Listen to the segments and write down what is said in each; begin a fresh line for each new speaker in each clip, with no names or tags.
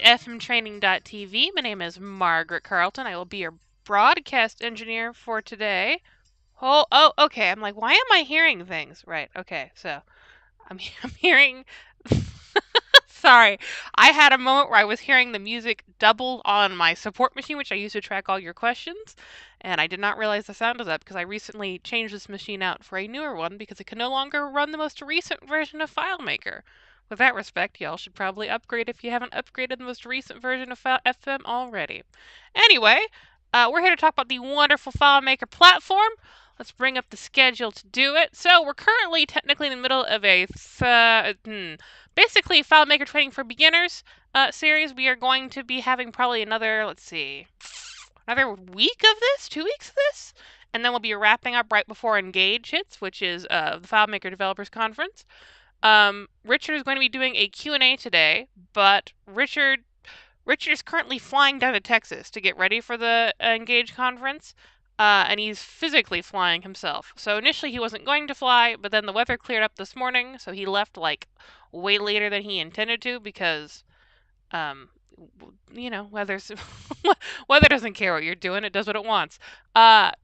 fmtraining.tv. My name is Margaret Carlton. I will be your broadcast engineer for today. Okay. I'm like, why am I hearing things? Right. Okay. So I'm hearing. Sorry, I had a moment where I was hearing the music double on my support machine, which I use to track all your questions, and I did not realize the sound was up because I recently changed this machine out for a newer one because it can no longer run the most recent version of FileMaker. With that respect, y'all should probably upgrade if you haven't upgraded the most recent version of FM already. Anyway, we're here to talk about the wonderful FileMaker platform. Let's bring up the schedule to do it. So we're currently technically in the middle of a basically FileMaker training for beginners series. We are going to be having probably another, let's see, another week of this, 2 weeks of this, and then we'll be wrapping up right before Engage hits, which is the FileMaker Developers Conference. Richard is going to be doing a Q&A today, but Richard is currently flying down to Texas to get ready for the Engage conference. And he's physically flying himself. So initially he wasn't going to fly, but then the weather cleared up this morning, so he left like way later than he intended to because, um, weather's weather doesn't care what you're doing; it does what it wants.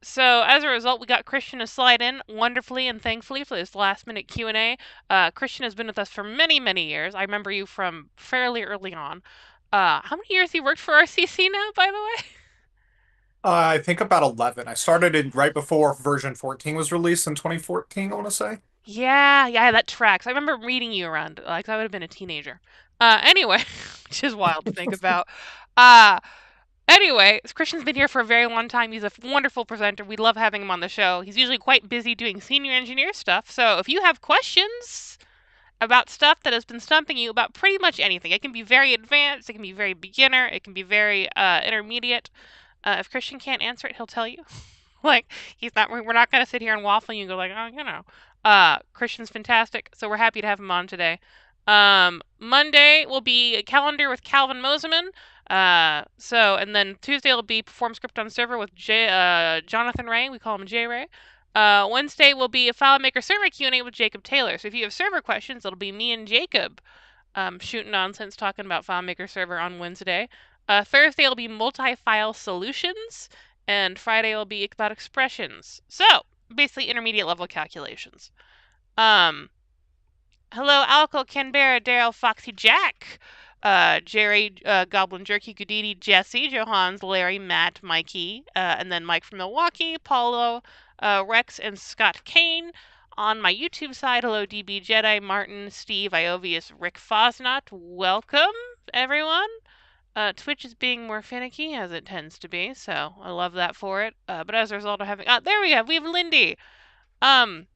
So as a result, we got Kristian to slide in wonderfully and thankfully for this last minute Q&A. Kristian has been with us for many, many years. I remember you from fairly early on. How many years you worked for RCC now, by the way?
I think about 11. I started in right before version 14 was released in 2014, I want to say.
Yeah, that tracks. I remember reading you around, like I would have been a teenager. Anyway, which is wild to think about. Uh, anyway, Christian's been here for a very long time. He's a wonderful presenter. We love having him on the show. He's usually quite busy doing senior engineer stuff. So if you have questions about stuff that has been stumping you about pretty much anything, it can be very advanced, it can be very beginner, it can be very intermediate. If Kristian can't answer it, he'll tell you. Like he's not. We're not gonna sit here and waffle and you go like, oh, Kristian's fantastic, so we're happy to have him on today. Monday will be a calendar with Calvin Moseman. And then Tuesday will be perform script on server with Jonathan Ray. We call him J Ray. Wednesday will be a FileMaker server Q&A with Jacob Taylor. So if you have server questions, it'll be me and Jacob shooting nonsense talking about FileMaker server on Wednesday. Thursday will be multi-file solutions, and Friday will be about expressions. So basically intermediate level calculations. Um, Hello, Alco, Canberra, Daryl, Foxy, Jack, Jerry, Goblin Jerky, Gudidi, Jesse, Johans, Larry, Matt, Mikey, and then Mike from Milwaukee, Paulo, Rex, and Scott Kane. On my YouTube side, hello, DB Jedi, Martin, Steve, Iovius, Rick Fosnot. Welcome, everyone. Twitch is being more finicky, as it tends to be, so I love that for it. But as a result of having... there we have Lindy. Um,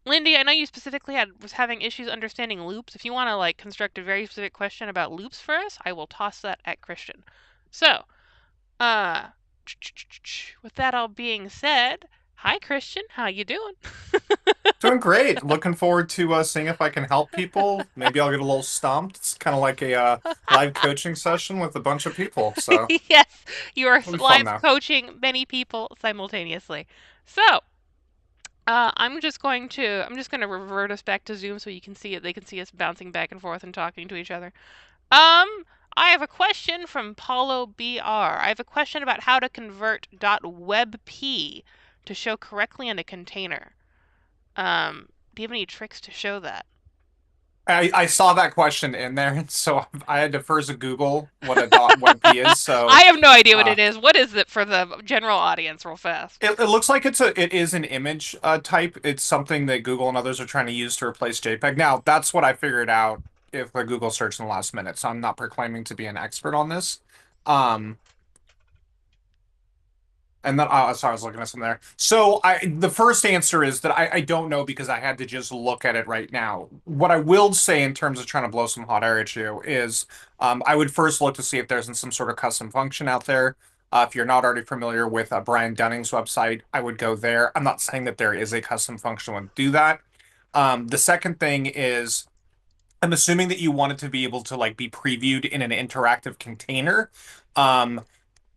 Lindy, I know you specifically was having issues understanding loops. If you want to, like, construct a very specific question about loops for us, I will toss that at Kristian. So, uh, with that all being said, hi, Kristian. How you doing?
Doing great. Looking forward to seeing if I can help people. Maybe I'll get a little stumped. It's kind of like a live coaching session with a bunch of people. So
Yes, you are
it'll be fun
live
though.
coaching many people simultaneously. So, I'm just going to revert us back to Zoom so you can see it. They can see us bouncing back and forth and talking to each other. I have a question from Paulo BR. I have a question about how to convert .webp to show correctly in a container. Do you have any tricks to show that?
I saw that question in there, so I had to first Google what a .webp is.
I
So
have no idea what
uh,
it is. What is it for the general audience, real fast?
it looks like it is an image type. It's something that Google and others are trying to use to replace JPEG. Now, that's what I figured out if a Google search in the last minute. So I'm not proclaiming to be an expert on this. Um, And then, oh, sorry, I was looking at something there. So the first answer is that I don't know because I had to just look at it right now. What I will say in terms of trying to blow some hot air at you is I would first look to see if there's some sort of custom function out there. If you're not already familiar with Brian Dunning's website, I would go there. I'm not saying that there is a custom function that would do that. The second thing is I'm assuming that you want it to be able to like be previewed in an interactive container. Um,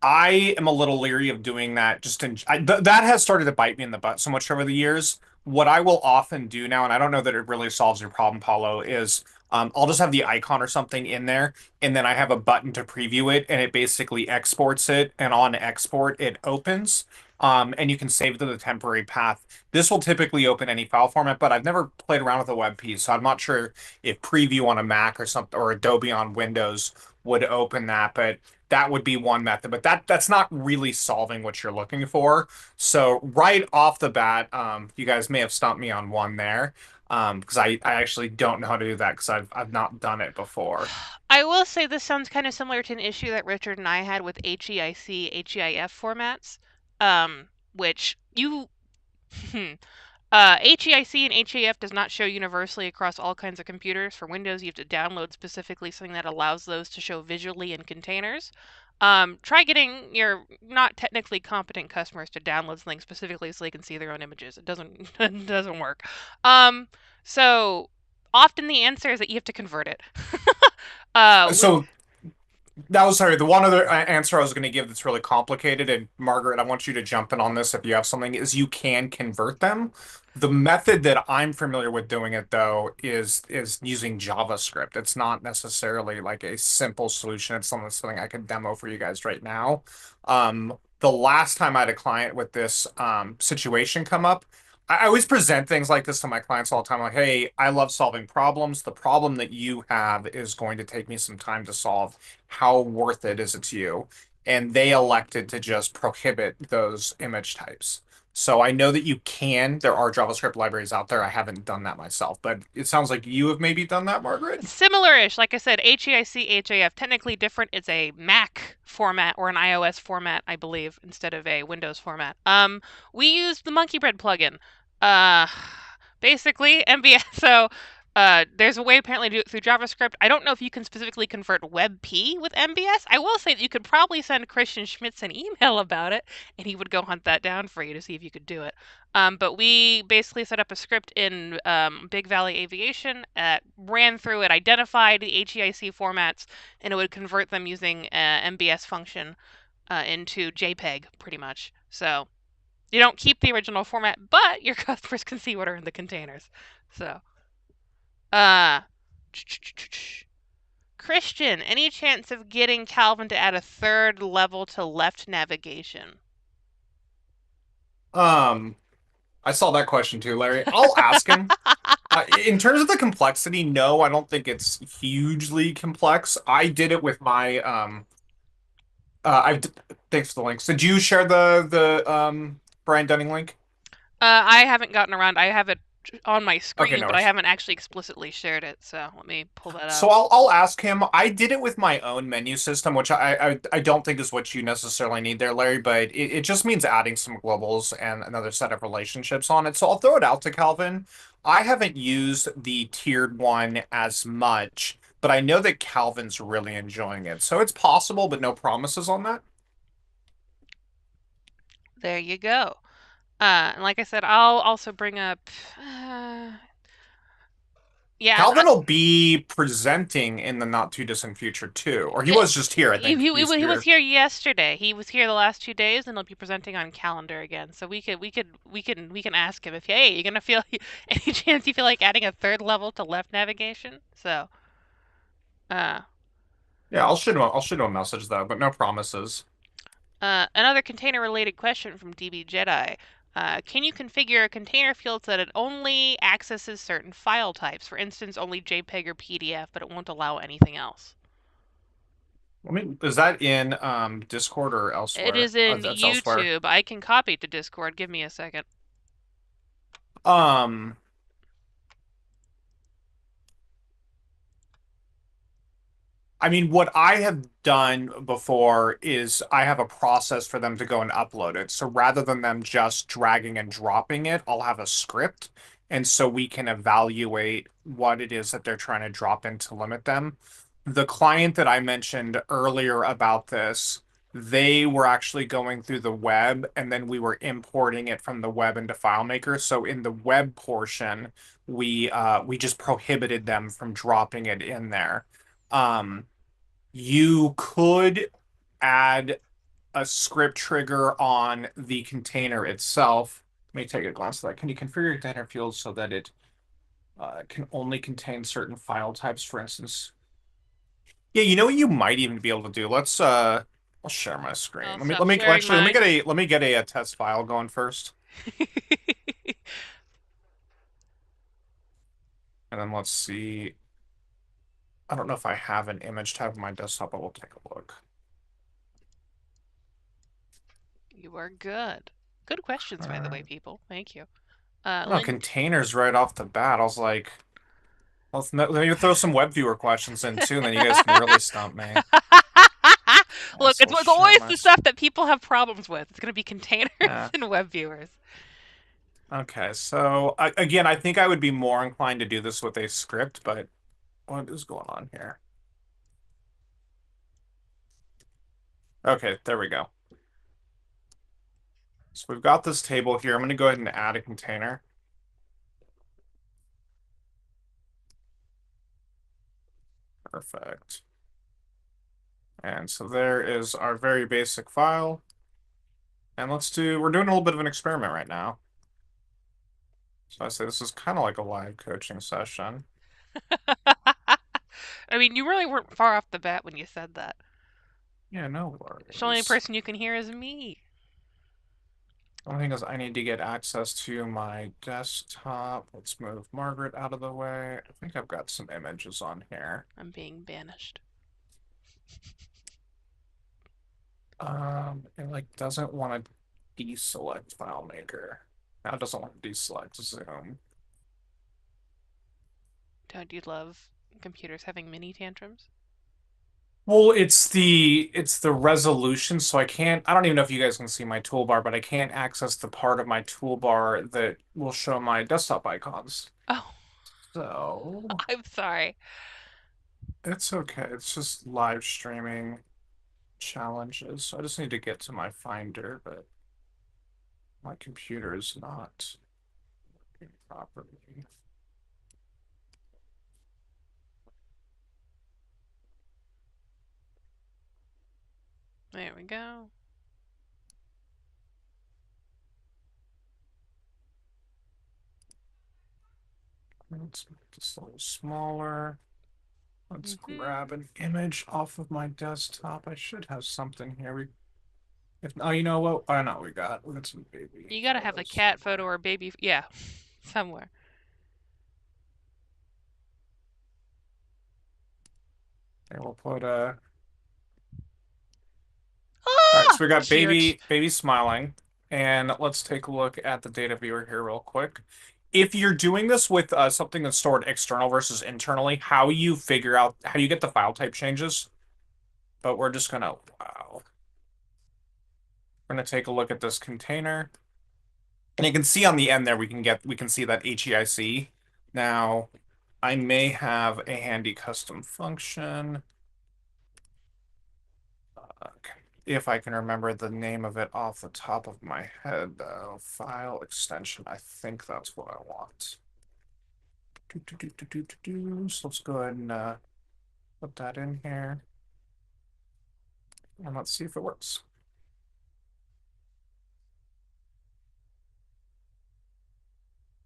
I am a little leery of doing that. That has started to bite me in the butt so much over the years. What I will often do now, and I don't know that it really solves your problem, Paulo, is I'll just have the icon or something in there, and then I have a button to preview it, and it basically exports it, and on export, it opens. And you can save to the temporary path. This will typically open any file format, but I've never played around with a WebP, so I'm not sure if Preview on a Mac or something or Adobe on Windows would open that, but that would be one method. But that's not really solving what you're looking for. So right off the bat, you guys may have stumped me on one there. Because I actually don't know how to do that because I've not done it before.
I will say this sounds kind of similar to an issue that Richard and I had with HEIC, HEIF formats, which you HEIC and HEIF does not show universally across all kinds of computers. For Windows, you have to download specifically something that allows those to show visually in containers. Try getting your not technically competent customers to download something specifically so they can see their own images. It doesn't it doesn't work. So often the answer is that you have to convert it. With
So that was sorry. The one other answer I was going to give that's really complicated, and Margaret, I want you to jump in on this if you have something, is you can convert them. The method that I'm familiar with doing it though is using JavaScript. It's not necessarily like a simple solution. It's something I could demo for you guys right now. The last time I had a client with this situation come up, I always present things like this to my clients all the time. Like, hey, I love solving problems. The problem that you have is going to take me some time to solve. How worth it is it to you? And they elected to just prohibit those image types. So I know that you can. There are JavaScript libraries out there. I haven't done that myself, but it sounds like you have maybe done that, Margaret.
Similar-ish, like I said, HEIC, HAF, technically different. It's a Mac format or an iOS format, I believe, instead of a Windows format. We used the Monkey Bread plugin. Uh, Basically, MBS. So, there's a way apparently to do it through JavaScript. I don't know if you can specifically convert WebP with MBS. I will say that you could probably send Kristian Schmitz an email about it, and he would go hunt that down for you to see if you could do it. But we basically set up a script in Big Valley Aviation that ran through it, identified the HEIC formats, and it would convert them using MBS function into JPEG, pretty much. So you don't keep the original format, but your customers can see what are in the containers. So, uh, Kristian, any chance of getting Calvin to add a third level to left navigation?
Um, I saw that question too, Larry. I'll ask him. In terms of the complexity, no, I don't think it's hugely complex. I did it with my I thanks for the links. Did you share the Brian Dunning link?
I haven't gotten around. I have it on my
Okay,
screen,
no
but I
worries.
haven't actually explicitly shared it. So let me pull that
So
up.
I'll ask him. I did it with my own menu system, which I don't think is what you necessarily need there, Larry, but it just means adding some globals and another set of relationships on it. So I'll throw it out to Calvin. I haven't used the tiered one as much, but I know that Calvin's really enjoying it. So it's possible, but no promises on that.
There you go. And like I said, I'll also bring up. Uh, yeah,
Calvin will be presenting in the not too distant future too, or he
It,
was just here, I think. He's
he was
here.
here yesterday. He was here the last 2 days, and he'll be presenting on calendar again. So we can ask him if hey, you're gonna feel any chance you feel like adding a third level to left navigation. So, uh,
Yeah, I'll shoot him a message though, but no promises.
another container related question from DB Jedi. Can you configure a container field so that it only accesses certain file types? For instance, only JPEG or PDF, but it won't allow anything else.
Is that in Discord or
It
elsewhere?
is in
That's elsewhere.
YouTube. I can copy it to Discord. Give me a second.
Um, I mean, what I have done before is I have a process for them to go and upload it. So rather than them just dragging and dropping it, I'll have a script. And so we can evaluate what it is that they're trying to drop in to limit them. The client that I mentioned earlier about this, they were actually going through the web and then we were importing it from the web into FileMaker. So in the web portion, we just prohibited them from dropping it in there. Um, you could add a script trigger on the container itself. Let me take a glance at that. Can you configure your container field so that it Can only contain certain file types, for instance. Yeah, you know what you might even be able to do? I'll share my screen.
I'll
Let me
stop sharing
actually
mine.
let me get a test file going first. And then let's see. I don't know if I have an image tab on my desktop, but we'll take a look.
You are good. Good questions, by the way,
Uh,
people. Thank you.
no,
Link.
containers right off the bat. I was like, let me throw some web viewer questions in too, and then you guys can really stump me. Okay,
Look,
so we'll
it's
share
always
my.
the stuff that people have problems with. It's going to be containers
Yeah.
and web viewers.
Okay, so again, I think I would be more inclined to do this with a script, but what is going on here? Okay, there we go. So we've got this table here. I'm going to go ahead and add a container. Perfect. And so there is our very basic file. And we're doing a little bit of an experiment right now. So I say this is kind of like a live coaching session.
I mean, you really weren't far off the bat when you said that.
Yeah, no
The only
worries.
person you can hear is me.
The only thing is I need to get access to my desktop. Let's move Margaret out of the way. I think I've got some images on here.
I'm being banished.
It like doesn't want to deselect FileMaker. Now it doesn't want to deselect Zoom.
Don't you love computers having mini tantrums?
Well, it's the resolution, so I don't even know if you guys can see my toolbar, but I can't access the part of my toolbar that will show my desktop icons.
Oh,
So
I'm sorry.
it's okay. It's just live streaming challenges. So I just need to get to my Finder, but my computer is not working properly.
There we go.
Let's make this a little smaller. Let's grab
Hmm.
an image off of my desktop. I should have something here. Oh, you know what? Oh no, we got some baby
You gotta have a
photos
cat photo
somewhere.
or a baby. Yeah, somewhere.
And we'll put a. All right,
Ah!
so we got
Cheers.
baby smiling, and let's take a look at the data viewer here real quick. If you're doing this with something that's stored external versus internally, how you get the file type changes? But we're just gonna wow. We're gonna take a look at this container. And you can see on the end there we can see that HEIC. Now, I may have a handy custom function. If I can remember the name of it off the top of my head, though. File extension. I think that's what I want. So let's go ahead and put that in here. And let's see if it works.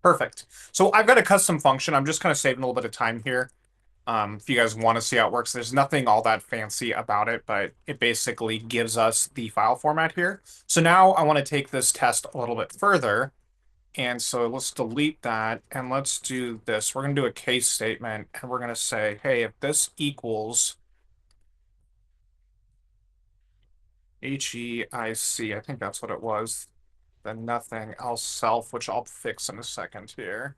Perfect. So I've got a custom function. I'm just kind of saving a little bit of time here. If you guys want to see how it works, there's nothing all that fancy about it, but it basically gives us the file format here. So now I want to take this test a little bit further. And so let's delete that and let's do this. We're going to do a case statement and we're going to say, hey, if this equals HEIC, I think that's what it was, then nothing else self, which I'll fix in a second here.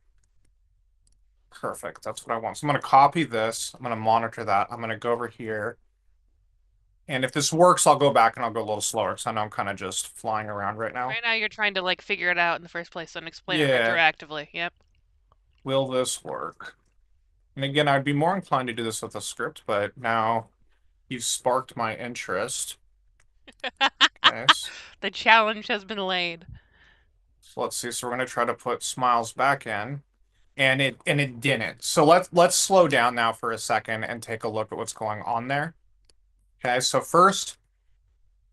Perfect. That's what I want. So I'm going to copy this. I'm going to monitor that. I'm going to go over here. And if this works, I'll go back and I'll go a little slower because I know I'm kind of just flying around right now.
Right now, you're trying to like figure it out in the first place and explain it
Yeah.
retroactively. Yep.
Will this work? And again, I'd be more inclined to do this with a script, but now you've sparked my interest. Okay.
The challenge has been laid.
So let's see. So we're going to try to put smiles back in. And it didn't. So let's slow down now for a second and take a look at what's going on there. Okay, so first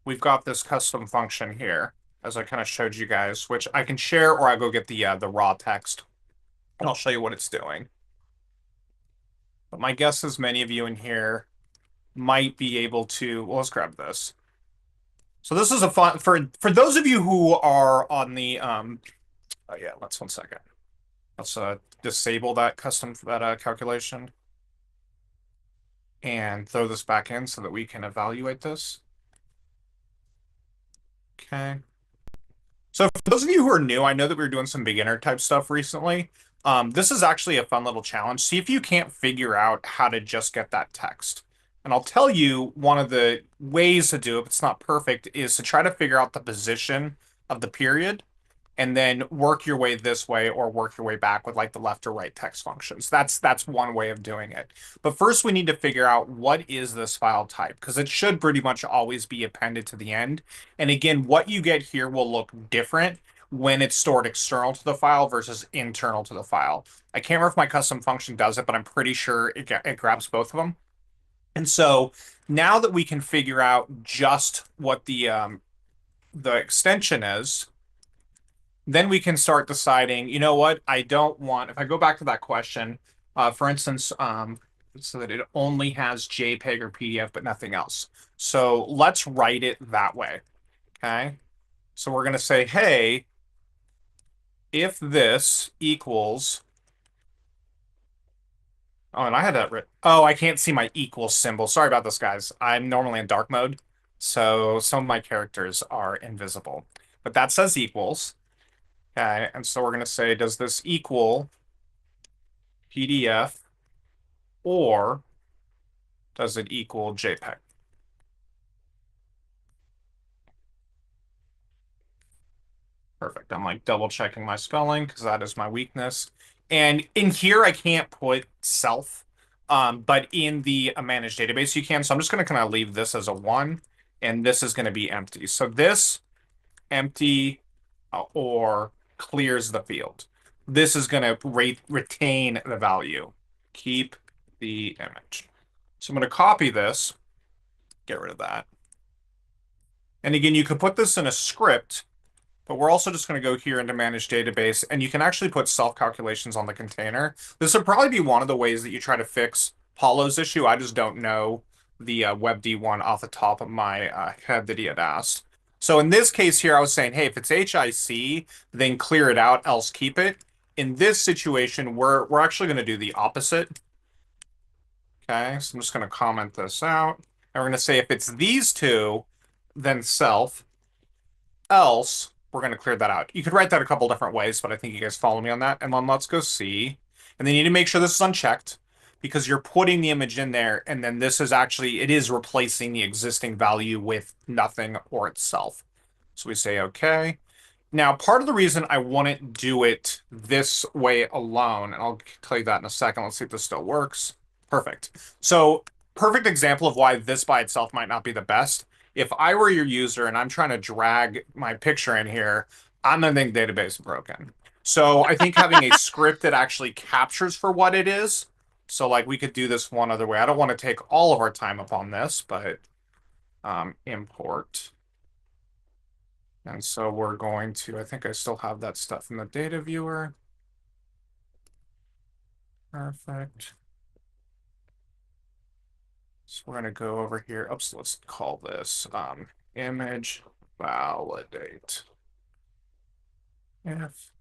we've got this custom function here, as I kind of showed you guys, which I can share or I go get the raw text. and I'll show you what it's doing. But my guess is many of you in here might be able to, well, let's grab this. So this is a fun for those of you who are on the oh yeah, let's 1 second. Let's disable that custom that calculation and throw this back in so that we can evaluate this. Okay. So for those of you who are new, I know that we were doing some beginner type stuff recently. This is actually a fun little challenge. See if you can't figure out how to just get that text. And I'll tell you one of the ways to do it, if it's not perfect, is to try to figure out the position of the period and then work your way this way or work your way back with like the left or right text functions. That's one way of doing it. But first we need to figure out what is this file type because it should pretty much always be appended to the end. And again, what you get here will look different when it's stored external to the file versus internal to the file. I can't remember if my custom function does it, but I'm pretty sure it grabs both of them. And so now that we can figure out just what the extension is, then we can start deciding, you know what, I don't want, if I go back to that question, for instance, so that it only has JPEG or PDF, but nothing else. So let's write it that way. Okay. So we're going to say, hey, if this equals, oh, and I had that written. Oh, I can't see my equal symbol. Sorry about this, guys. I'm normally in dark mode. So some of my characters are invisible, but that says equals. Okay. And so we're going to say, does this equal PDF or does it equal JPEG? Perfect. I'm like double checking my spelling because that is my weakness. And in here, I can't put self, but in the managed database, you can. So I'm just going to kind of leave this as a 1, and this is going to be empty. So this empty or clears the field. This is going to retain the value. Keep the image. So I'm going to copy this, get rid of that. And again, you could put this in a script, but we're also just going to go here into manage database, and you can actually put self calculations on the container. This would probably be one of the ways that you try to fix Paulo's issue. I just don't know the WebD one off the top of my head that he had asked. So in this case here, I was saying, hey, if it's HIC, then clear it out, else keep it. In this situation, we're actually going to do the opposite. Okay, so I'm just going to comment this out. And we're going to say if it's these two, then self, else we're going to clear that out. You could write that a couple different ways, but I think you guys follow me on that. And then let's go see. And then you need to make sure this is unchecked because you're putting the image in there. And then this is actually, it is replacing the existing value with nothing or itself. So we say, okay. Now, part of the reason I wouldn't do it this way alone, and I'll tell you that in a second. Let's see if this still works. Perfect. So perfect example of why this by itself might not be the best. If I were your user and I'm trying to drag my picture in here, I'm gonna think database is broken. So I think having a script that actually captures for what it is. So like we could do this one other way. I don't want to take all of our time up on this, but import. And so we're going to, I think I still have that stuff in the data viewer. Perfect. So we're going to go over here. Oops, let's call this image validate. If.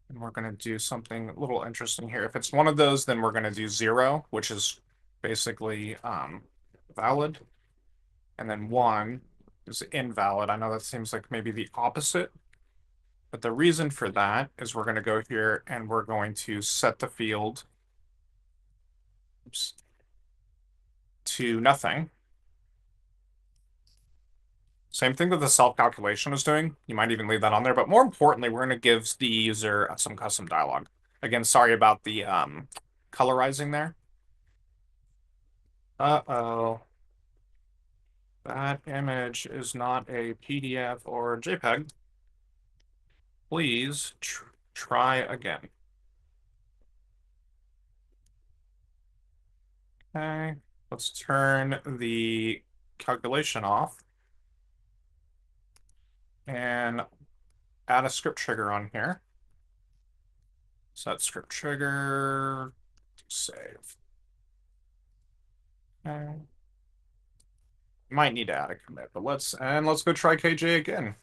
And we're going to do something a little interesting here. If it's one of those, then we're going to do 0, which is basically valid. And then 1 is invalid. I know that seems like maybe the opposite. But the reason for that is we're going to go here and we're going to set the field to nothing. Same thing that the self-calculation is doing. You might even leave that on there. But more importantly, we're going to give the user some custom dialog. Again, sorry about the colorizing there. Uh-oh. That image is not a PDF or JPEG. Please try again. Okay, let's turn the calculation off and add a script trigger on here. Set script trigger, save. Might need to add a commit, but let's go try KJ again.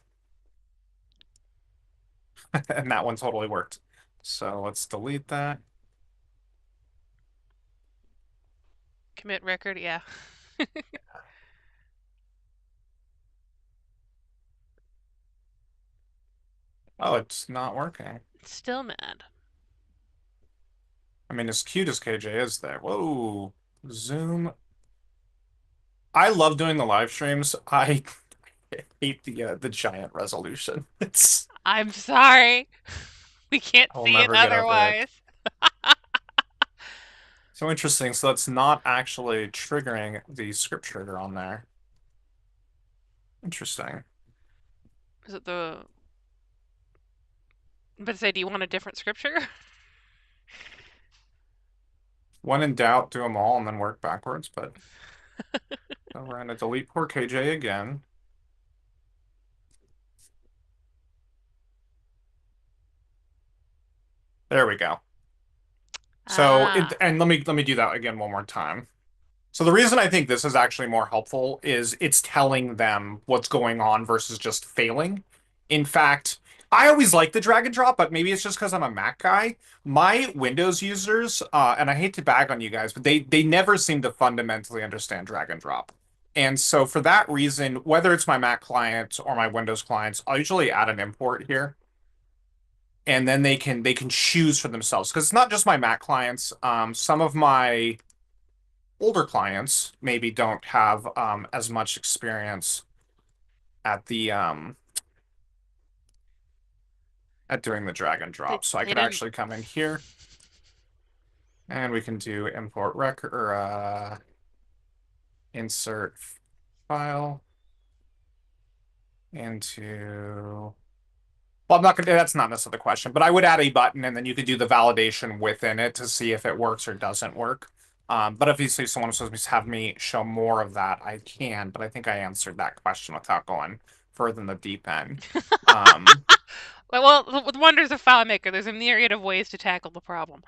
And that one totally worked. So let's delete that.
Commit record, yeah.
Oh, it's not working.
Still mad.
I mean, as cute as KJ is there. Whoa. Zoom. I love doing the live streams. I hate the giant resolution. It's
I'm sorry. We can't
I'll
see it
never get over it.
otherwise.
So interesting. So that's not actually triggering the script trigger on there. Interesting.
Is it the. But say, do you want a different scripture?
When in doubt, do them all and then work backwards. But we're going to delete poor KJ again. There we go. So
Ah.
and let me do that again one more time. So the reason I think this is actually more helpful is it's telling them what's going on versus just failing. In fact, I always like the drag and drop, but maybe it's just because I'm a Mac guy. My Windows users, and I hate to bag on you guys, but they never seem to fundamentally understand drag and drop. And so for that reason, whether it's my Mac client or my Windows clients, I'll usually add an import here. And then they can choose for themselves because it's not just my Mac clients. Some of my older clients maybe don't have as much experience at the at doing the drag and
They,
drop. So I
they
could
didn't.
actually come in here and we can do import record or insert file into. Well, I'm not gonna. That's not necessarily the question, but I would add a button, and then you could do the validation within it to see if it works or doesn't work. But obviously, someone was supposed to have me show more of that, I can. But I think I answered that question without going further in the deep end. Um,
Well, the wonders of FileMaker, there's a myriad of ways to tackle the problem.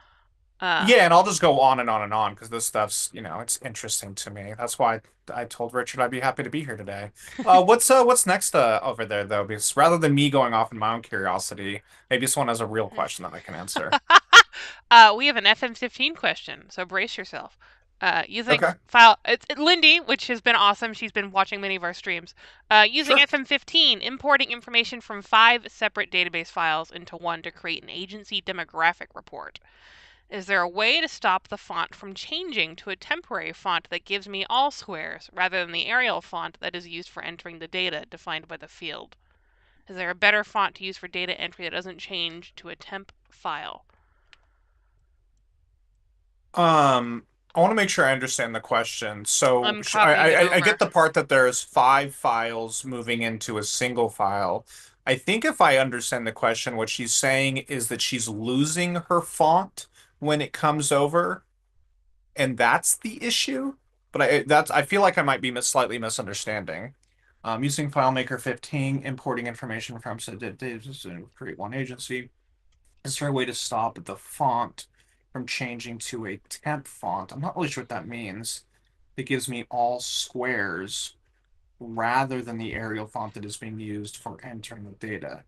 Uh,
yeah, and I'll just go on and on and on because this stuff's, it's interesting to me. That's why I told Richard I'd be happy to be here today. What's next over there though? Because rather than me going off in my own curiosity, maybe someone has a real question that I can answer.
we have an FM15 question, so brace yourself. Using
Okay,
file, Lindy, which has been awesome. She's been watching many of our streams. Using
sure.
FM15, importing information from 5 separate database files into one to create an agency demographic report. Is there a way to stop the font from changing to a temporary font that gives me all squares rather than the Arial font that is used for entering the data defined by the field? Is there a better font to use for data entry that doesn't change to a temp file?
I want to make sure I understand the question. So
I'm
I,
copying it
I get
over.
the part that there's 5 files moving into a single file. I think if I understand the question, what she's saying is that she's losing her font when it comes over, and that's the issue. But I feel like I might be slightly misunderstanding. Using FileMaker 15, importing information from said data to create one agency. Is there a way to stop the font from changing to a temp font? I'm not really sure what that means. It gives me all squares rather than the Arial font that is being used for entering the data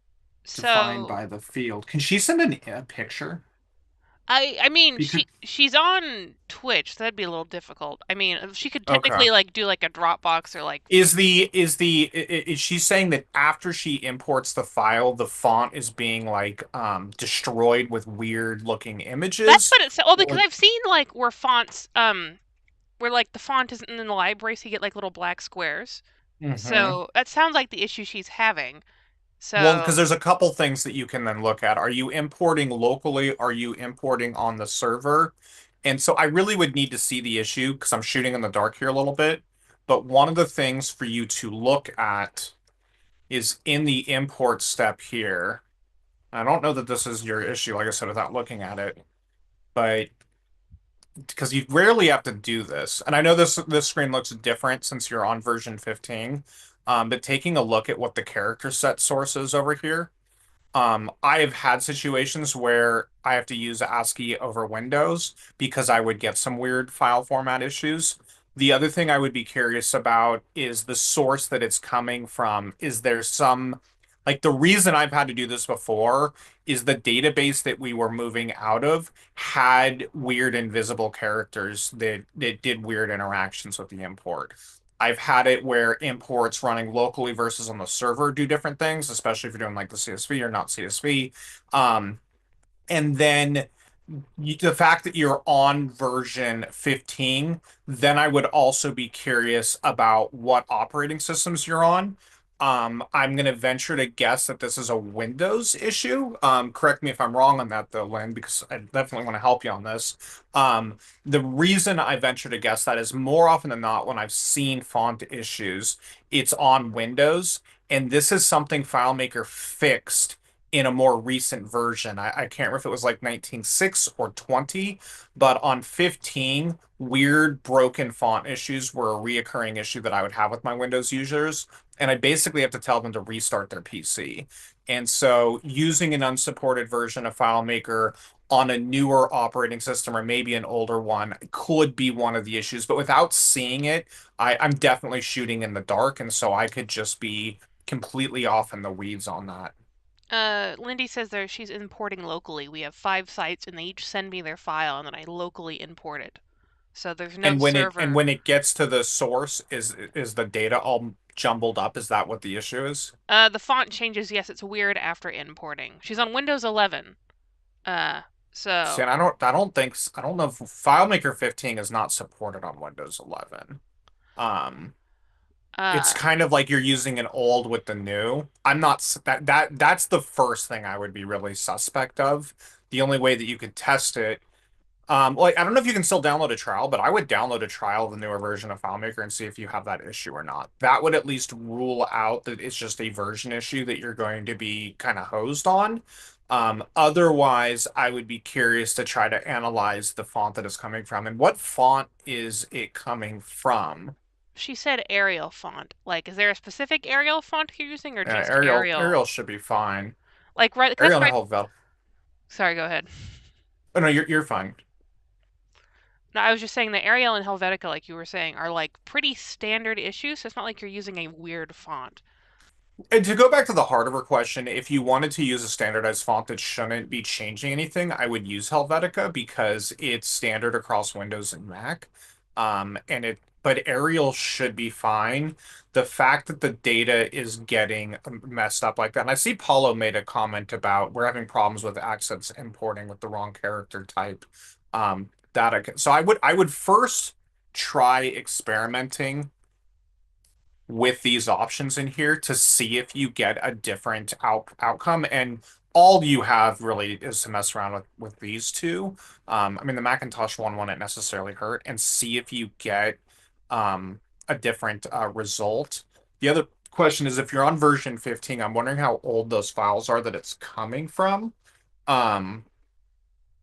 defined
So
by the field. Can she send a picture?
I mean
Because
she's on Twitch, so that'd be a little difficult. I mean, she could
okay.
technically like do like a Dropbox or like
Is she saying that after she imports the file, the font is being like destroyed with weird looking
that's
images?
what it said. Well, because
Or
I've seen like where fonts where like the font isn't in the library, so you get like little black squares.
Mhm.
So that sounds like the issue she's having.
Well, because
So
there's a couple things that you can then look at. Are you importing locally? Are you importing on the server? And so I really would need to see the issue because I'm shooting in the dark here a little bit. But one of the things for you to look at is in the import step here. I don't know that this is your issue, like I said, without looking at it, but because you rarely have to do this. And I know this screen looks different since you're on version 15, but taking a look at what the character set source is over here. I have had situations where I have to use ASCII over Windows because I would get some weird file format issues. The other thing I would be curious about is the source that it's coming from. Is there some, like the reason I've had to do this before is the database that we were moving out of had weird invisible characters that did weird interactions with the import. I've had it where imports running locally versus on the server do different things, especially if you're doing like the CSV or not CSV. Um, and then the fact that you're on version 15, then I would also be curious about what operating systems you're on. I'm going to venture to guess that this is a Windows issue. Correct me if I'm wrong on that, though, Lynn, because I definitely want to help you on this. The reason I venture to guess that is more often than not, when I've seen font issues, it's on Windows. And this is something FileMaker fixed in a more recent version. I can't remember if it was like 19.6 or 20, but on 15, weird broken font issues were a reoccurring issue that I would have with my Windows users. And I basically have to tell them to restart their PC. And so using an unsupported version of FileMaker on a newer operating system or maybe an older one could be one of the issues. But without seeing it, I'm definitely shooting in the dark. And so I could just be completely off in the weeds on that.
Lindy says there she's importing locally. We have 5 sites and they each send me their file and then I locally import it. So there's no
And
server.
when it gets to the source, is the data all jumbled up? Is that what the issue is?
The font changes. Yes, it's weird after importing. She's on Windows 11. Uh,
See,
so,
and I don't know if FileMaker 15 is not supported on Windows 11. Um, it's
uh,
kind of like you're using an old with the new. I'm not that's the first thing I would be really suspect of. The only way that you could test it. Like I don't know if you can still download a trial, but I would download a trial of the newer version of FileMaker and see if you have that issue or not. That would at least rule out that it's just a version issue that you're going to be kind of hosed on. Otherwise, I would be curious to try to analyze the font that it's coming from and what font is it coming from.
she said Arial font. Like, is there a specific Arial font you're using or just
Arial
Arial?
should be fine.
Like, right, that's
Arial and
right.
Helvetica.
Sorry, go ahead.
Oh no, you're fine.
No, I was just saying that Arial and Helvetica, like you were saying, are like pretty standard issues. So it's not like you're using a weird font.
And to go back to the heart of her question, if you wanted to use a standardized font that shouldn't be changing anything, I would use Helvetica because it's standard across Windows and Mac. But Arial should be fine. The fact that the data is getting messed up like that, and I see Paulo made a comment about we're having problems with accents importing with the wrong character type. So I would first try experimenting with these options in here to see if you get a different outcome. And all you have really is to mess around with these two. I mean, the Macintosh one wouldn't necessarily hurt, and see if you get a different result. The other question is if you're on version 15, I'm wondering how old those files are that it's coming from. Um,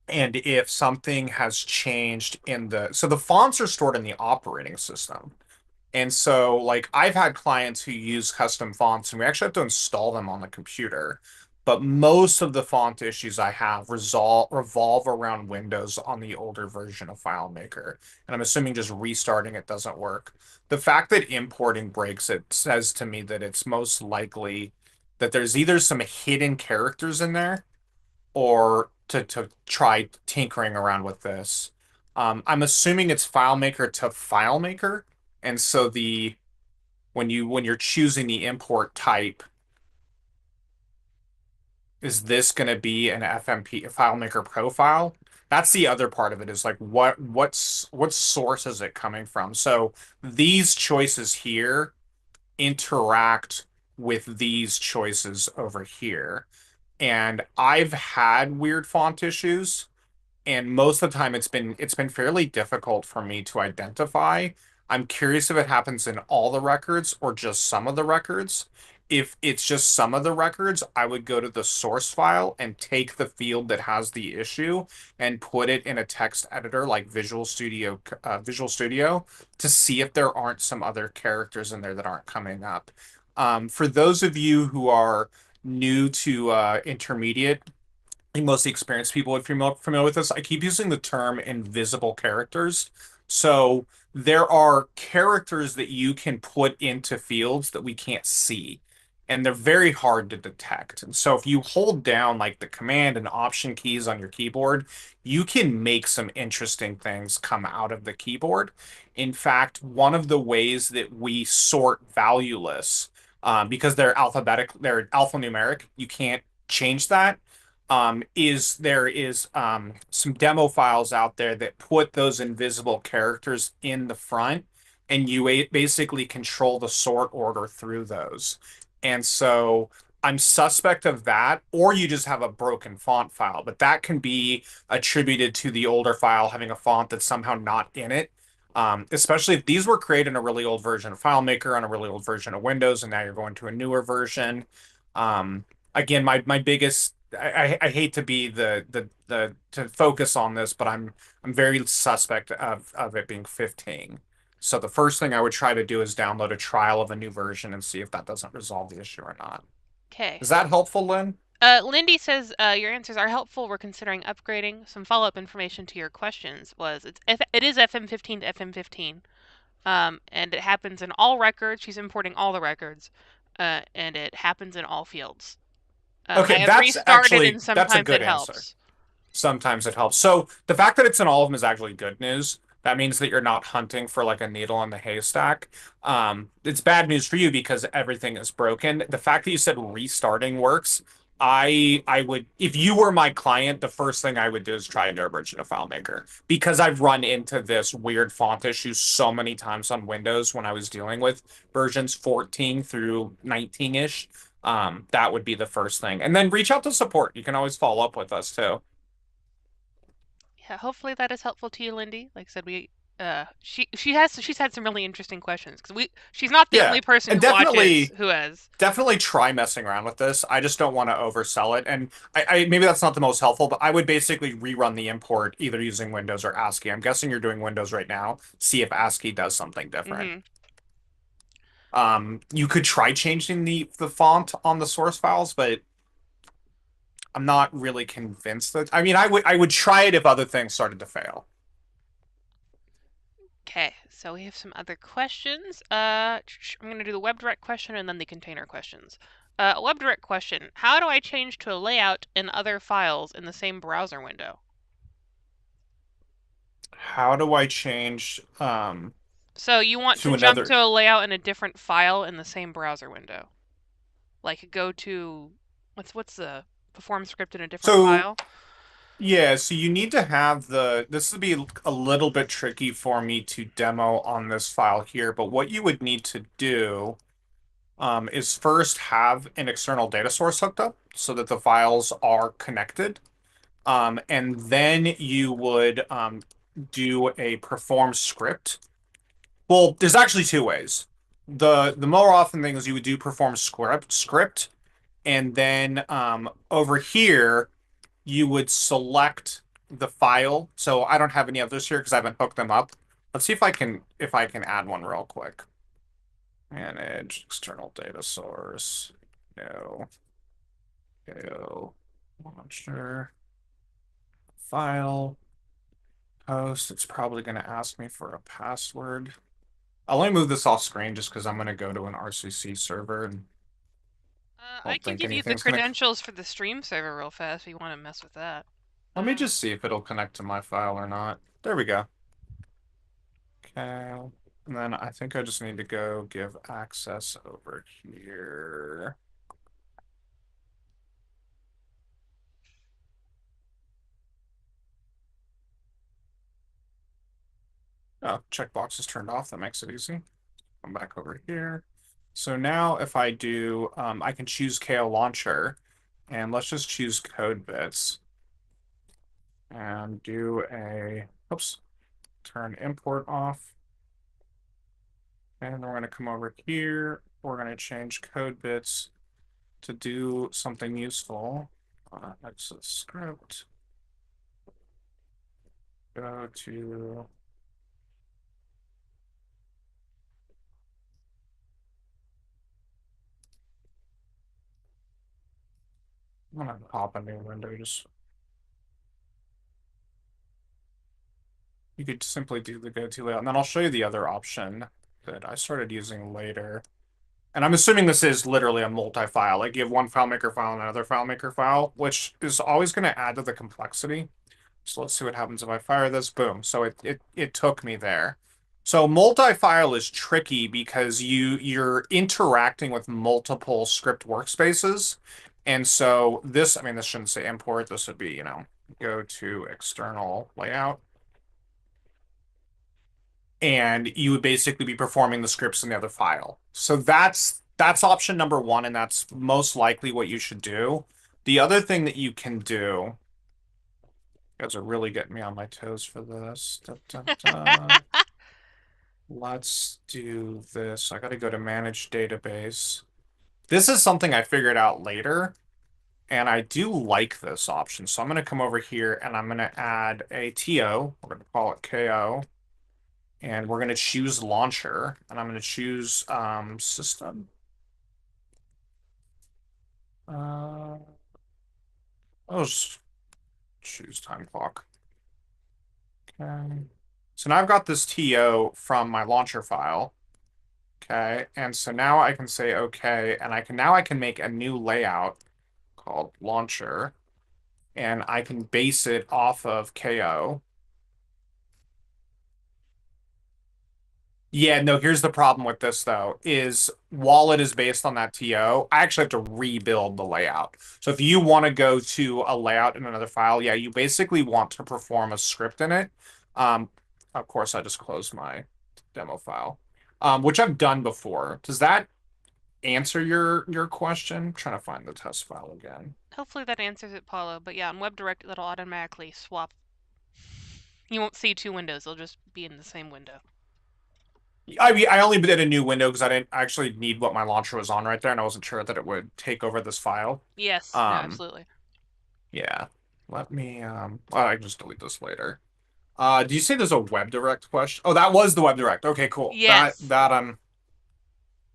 and if something has changed in so the fonts are stored in the operating system. And so, like, I've had clients who use custom fonts, and we actually have to install them on the computer. But most of the font issues I have revolve around Windows on the older version of FileMaker. And I'm assuming just restarting it doesn't work. The fact that importing breaks it says to me that it's most likely that there's either some hidden characters in there or to try tinkering around with this. I'm assuming it's FileMaker to FileMaker, and so the when you're choosing the import type, is this going to be an FMP FileMaker profile? That's the other part of it is like what source is it coming from? So these choices here interact with these choices over here. And I've had weird font issues and most of the time it's been fairly difficult for me to identify. I'm curious if it happens in all the records or just some of the records. If it's just some of the records, I would go to the source file and take the field that has the issue and put it in a text editor like Visual Studio to see if there aren't some other characters in there that aren't coming up. For those of you who are new to intermediate, I think most of the experienced people would be familiar with this. I keep using the term invisible characters. So there are characters that you can put into fields that we can't see, and they're very hard to detect. And so if you hold down like the command and option keys on your keyboard, you can make some interesting things come out of the keyboard. In fact, one of the ways that we sort valueless, because they're alphanumeric, you can't change that, is there is some demo files out there that put those invisible characters in the front, and you basically control the sort order through those. And so I'm suspect of that, or you just have a broken font file, but that can be attributed to the older file having a font that's somehow not in it. Especially if these were created in a really old version of FileMaker on a really old version of Windows, and now you're going to a newer version. Um, Again, my biggest, I hate to be the to focus on this, but I'm very suspect of it being 15. So the first thing I would try to do is download a trial of a new version and see if that doesn't resolve the issue or not.
Okay.
Is that helpful, Lynn?
Lindy says your answers are helpful. We're considering upgrading. Some follow-up information to your questions was it is FM15 to FM15, and it happens in all records. She's importing all the records, and it happens in all fields. I
Okay,
have restarted, and
that's a
sometimes it
good answer.
helps.
Sometimes it helps. So the fact that it's in all of them is actually good news. That means that you're not hunting for like a needle in the haystack. It's bad news for you because everything is broken. The fact that you said restarting works, I would, if you were my client, the first thing I would do is try a new version of FileMaker because I've run into this weird font issue so many times on Windows when I was dealing with versions 14 through 19-ish. That would be the first thing. And then reach out to support. You can always follow up with us too.
Yeah, hopefully that is helpful to you, Lindy. Like I said, she's had some really interesting questions because we she's not the
Yeah,
only person
and
who watches
definitely
who has.
definitely try messing around with this. I just don't want to oversell it. And I maybe that's not the most helpful, but I would basically rerun the import either using Windows or ASCII. I'm guessing you're doing Windows right now. See if ASCII does something different.
Hmm.
You could try changing the font on the source files, but I'm not really convinced that. I mean, I would try it if other things started to fail.
Okay, so we have some other questions. I'm going to do the WebDirect question and then the container questions. WebDirect question: how do I change to a layout in other files in the same browser window?
How do I change
So you want to
to
jump
another?
to a layout in a different file in the same browser window, like go to what's the perform script in a different
So
file?
yeah, so you need to have this would be a little bit tricky for me to demo on this file here, but what you would need to do is first have an external data source hooked up so that the files are connected. And then you would do a perform script. Well, there's actually two ways. The more often thing is you would do perform script, and then over here you would select the file. So I don't have any others here because I haven't hooked them up. Let's see if I can add one real quick. Manage external data source. No. Go. Launcher. File. Host. It's probably going to ask me for a password. I'll only move this off screen just because I'm going to go to an RCC server and
I
don't
can
think
give you the
anything's going to.
credentials for the stream server real fast if you want to mess with that.
Let me
Uh,
just see if it'll connect to my file or not. There we go. Okay. And then I think I just need to go give access over here. Oh, checkbox is turned off. That makes it easy. Come back over here. So now if I do, I can choose KO Launcher, and let's just choose code bits and do oops, turn import off. And then we're going to come over here. We're going to change code bits to do something useful. Exit script. Go to I'm gonna pop a new window. Just you could simply do the go-to layout, and then I'll show you the other option that I started using later. And I'm assuming this is literally a multi-file. Like you have one FileMaker file and another FileMaker file, which is always going to add to the complexity. So let's see what happens if I fire this. Boom. So it took me there. So multi-file is tricky because you're interacting with multiple script workspaces. And so this, I mean, this shouldn't say import. This would be, go to external layout. And you would basically be performing the scripts in the other file. So that's option number one, and that's most likely what you should do. The other thing that you can do, you guys are really getting me on my toes for this. Da, da, da. Let's do this. I got to go to manage database. This is something I figured out later, and I do like this option. So I'm going to come over here and I'm going to add a TO. We're going to call it KO. And we're going to choose launcher, and I'm going to choose system. I'll just choose time clock. Okay. So now I've got this TO from my launcher file. Okay. And so now I can say okay, and I can make a new layout called launcher, and I can base it off of KO. Yeah, no, here's the problem with this though, is while it is based on that TO, I actually have to rebuild the layout. So if you want to go to a layout in another file, yeah, you basically want to perform a script in it. Um, of course, I just closed my demo file, which I've done before. Does that answer your question? I'm trying to find the test file again.
Hopefully that answers it, Paulo. But yeah, on WebDirect, that'll automatically swap. You won't see two windows; they'll just be in the same window.
I mean, I only did a new window because I didn't actually need what my launcher was on right there, and I wasn't sure that it would take over this file.
Yes, no,
Um,
absolutely.
Yeah. Let me well, I can just delete this later. Do you say there's a WebDirect question? Oh, that was the WebDirect. Okay, cool. That
Yes.
that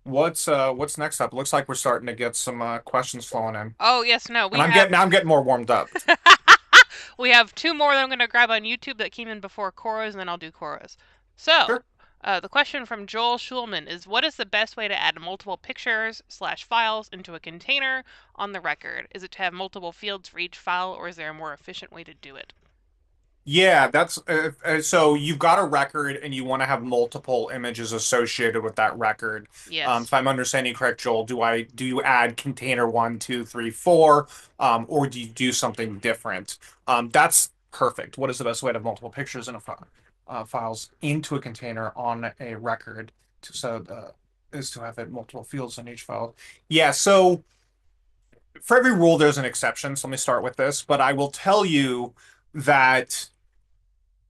what's next up? Looks like we're starting to get some questions flowing in.
Oh, yes, no,
And
we have.
I'm getting more warmed up.
We have two more that I'm going to grab on YouTube that came in before Cora's, and then I'll do Cora's. So,
Sure.
the question from Joel Schulman is, what is the best way to add multiple pictures/files into a container on the record? Is it to have multiple fields for each file, or is there a more efficient way to do it?
Yeah, that's so you've got a record and you want to have multiple images associated with that record.
Yes.
If I'm understanding correct, Joel, do you add container one, two, three, four, or do you do something different? That's perfect. What is the best way to have multiple pictures in a file, files into a container on a record? Is to have it multiple fields in each file. Yeah, so for every rule, there's an exception. So let me start with this, but I will tell you that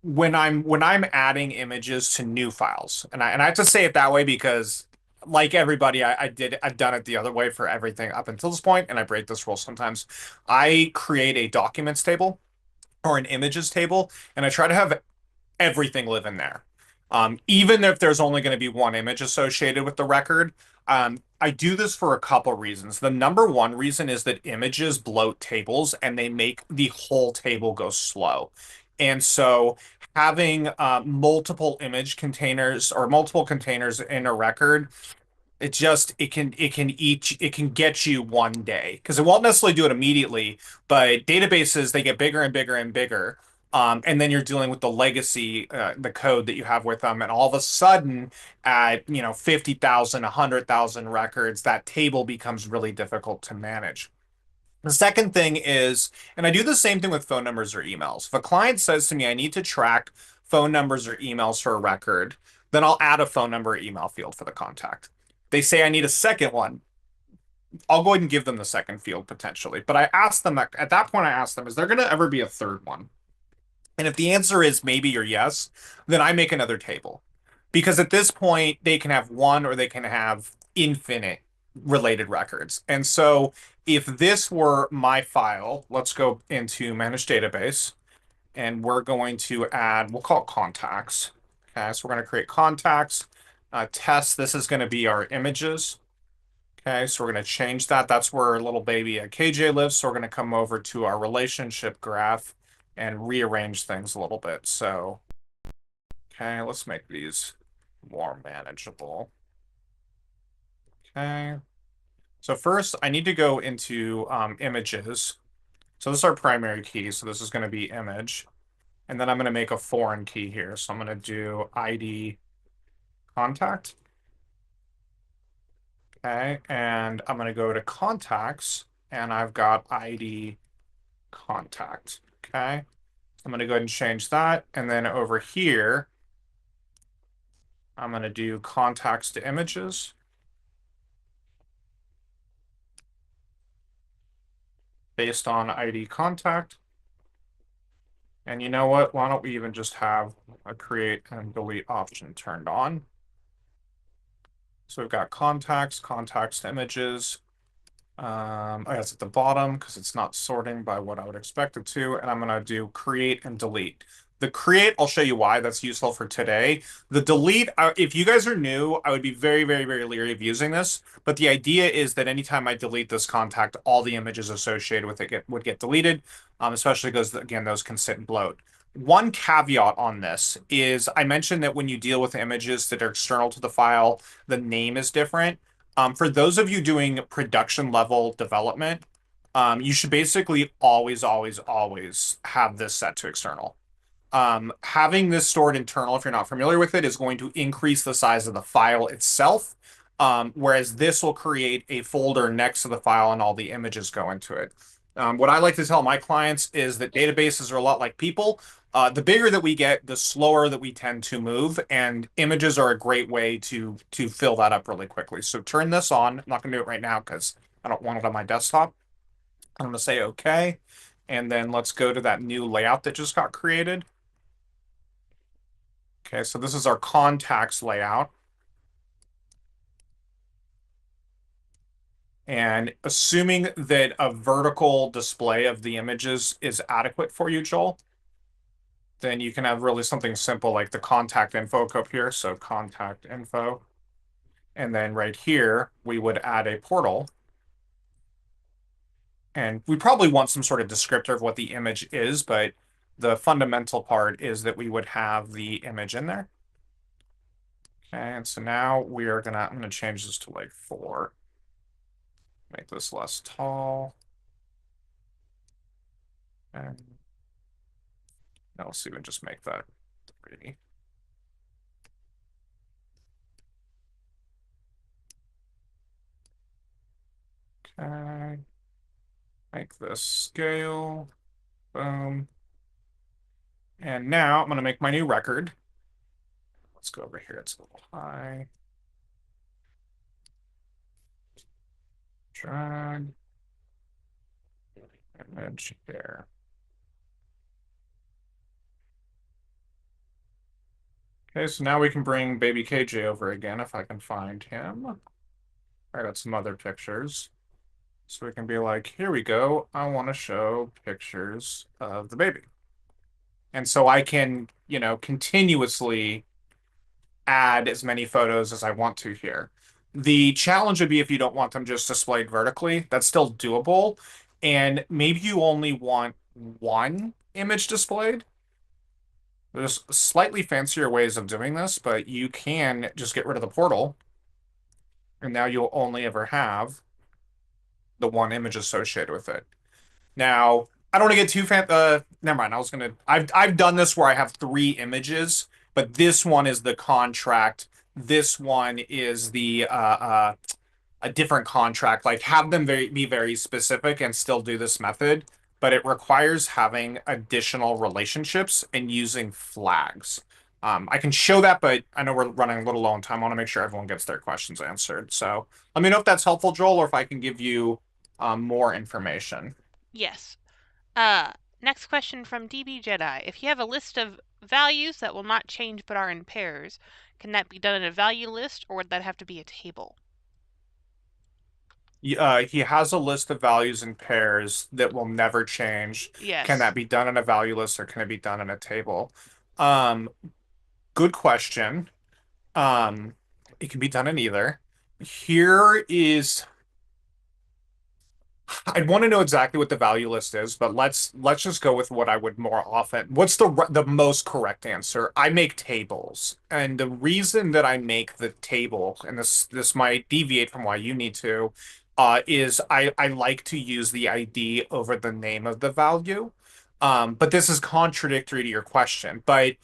when I'm adding images to new files, and I have to say it that way because like everybody, I've done it the other way for everything up until this point, and I break this rule sometimes. I create a documents table or an images table, and I try to have everything live in there. Even if there's only going to be one image associated with the record. I do this for a couple reasons. The number one reason is that images bloat tables and they make the whole table go slow. And so having multiple image containers or multiple containers in a record, it can get you one day because it won't necessarily do it immediately, but databases they get bigger and bigger and bigger. And then you're dealing with the legacy, the code that you have with them, and all of a sudden, at 50,000, 100,000 records, that table becomes really difficult to manage. The second thing is, and I do the same thing with phone numbers or emails. If a client says to me, I need to track phone numbers or emails for a record, then I'll add a phone number or email field for the contact. They say I need a second one. I'll go ahead and give them the second field potentially. But I asked them at that point, I asked them, is there going to ever be a third one? And if the answer is maybe or yes, then I make another table. Because at this point, they can have one or they can have infinite related records. And so if this were my file, let's go into manage database and we're going to add, we'll call it contacts. Okay, so we're going to create contacts, test. This is going to be our images. Okay, so we're going to change that. That's where little baby KJ lives. So we're going to come over to our relationship graph and rearrange things a little bit. So, okay, let's make these more manageable. Okay. So first, I need to go into images. So this is our primary key. So this is going to be image. And then I'm going to make a foreign key here. So I'm going to do ID contact. Okay. And I'm going to go to contacts and I've got ID contact. Okay. I'm going to go ahead and change that. And then over here, I'm going to do contacts to images based on ID contact. And you know what? Why don't we even just have a create and delete option turned on? So we've got contacts, contacts to images. Oh, yeah, it's at the bottom because it's not sorting by what I would expect it to. And I'm going to do create and delete. The create, I'll show you why that's useful for today. The delete, if you guys are new, I would be very, very, very leery of using this. But the idea is that anytime I delete this contact, all the images associated with it would get deleted, especially because, again, those can sit and bloat. One caveat on this is I mentioned that when you deal with images that are external to the file, the name is different. For those of you doing production level development, you should basically always, always, always have this set to external. Having this stored internal, if you're not familiar with it, is going to increase the size of the file itself, whereas this will create a folder next to the file and all the images go into it. What I like to tell my clients is that databases are a lot like people. The bigger that we get, the slower that we tend to move, and images are a great way to fill that up really quickly. So turn this on. I'm not going to do it right now because I don't want it on my desktop. I'm going to say OK, and then let's go to that new layout that just got created. Okay, so this is our contacts layout. And assuming that a vertical display of the images is adequate for you, Joel, then you can have really something simple like the contact info up here. So contact info. And then right here, we would add a portal. And we probably want some sort of descriptor of what the image is, but the fundamental part is that we would have the image in there. Okay, and so now I'm gonna change this to like 4. Make this less tall. And now let's see, we just make that 3. Okay. Make this scale. Boom. And now I'm going to make my new record. Let's go over here. It's a little high. Drag. Image there. Okay, so now we can bring baby KJ over again if I can find him. I got some other pictures. So we can be like, here we go. I want to show pictures of the baby. And so I can, continuously add as many photos as I want to here. The challenge would be if you don't want them just displayed vertically, that's still doable. And maybe you only want one image displayed. There's slightly fancier ways of doing this, but you can just get rid of the portal. And now you'll only ever have the one image associated with it. Now, I don't want to get too never mind. I've done this where I have 3 images, but this one is the contract. This one is the a different contract. Like have them be very specific and still do this method, but it requires having additional relationships and using flags. I can show that, but I know we're running a little low on time. I want to make sure everyone gets their questions answered. So let me know if that's helpful, Joel, or if I can give you more information.
Yes. Next question from DB Jedi. If you have a list of values that will not change but are in pairs, can that be done in a value list or would that have to be a table?
He has a list of values in pairs that will never change. Can
Yes.
that be done in a value list or can it be done in a table? Um, Good question. Um, it can be done in either. here is I'd want to know exactly what the value list is, but let's just go with what I would more often. What's the most correct answer? I make tables, and the reason that I make the table, and this might deviate from why you need to, is I like to use the ID over the name of the value. But this is contradictory to your question. But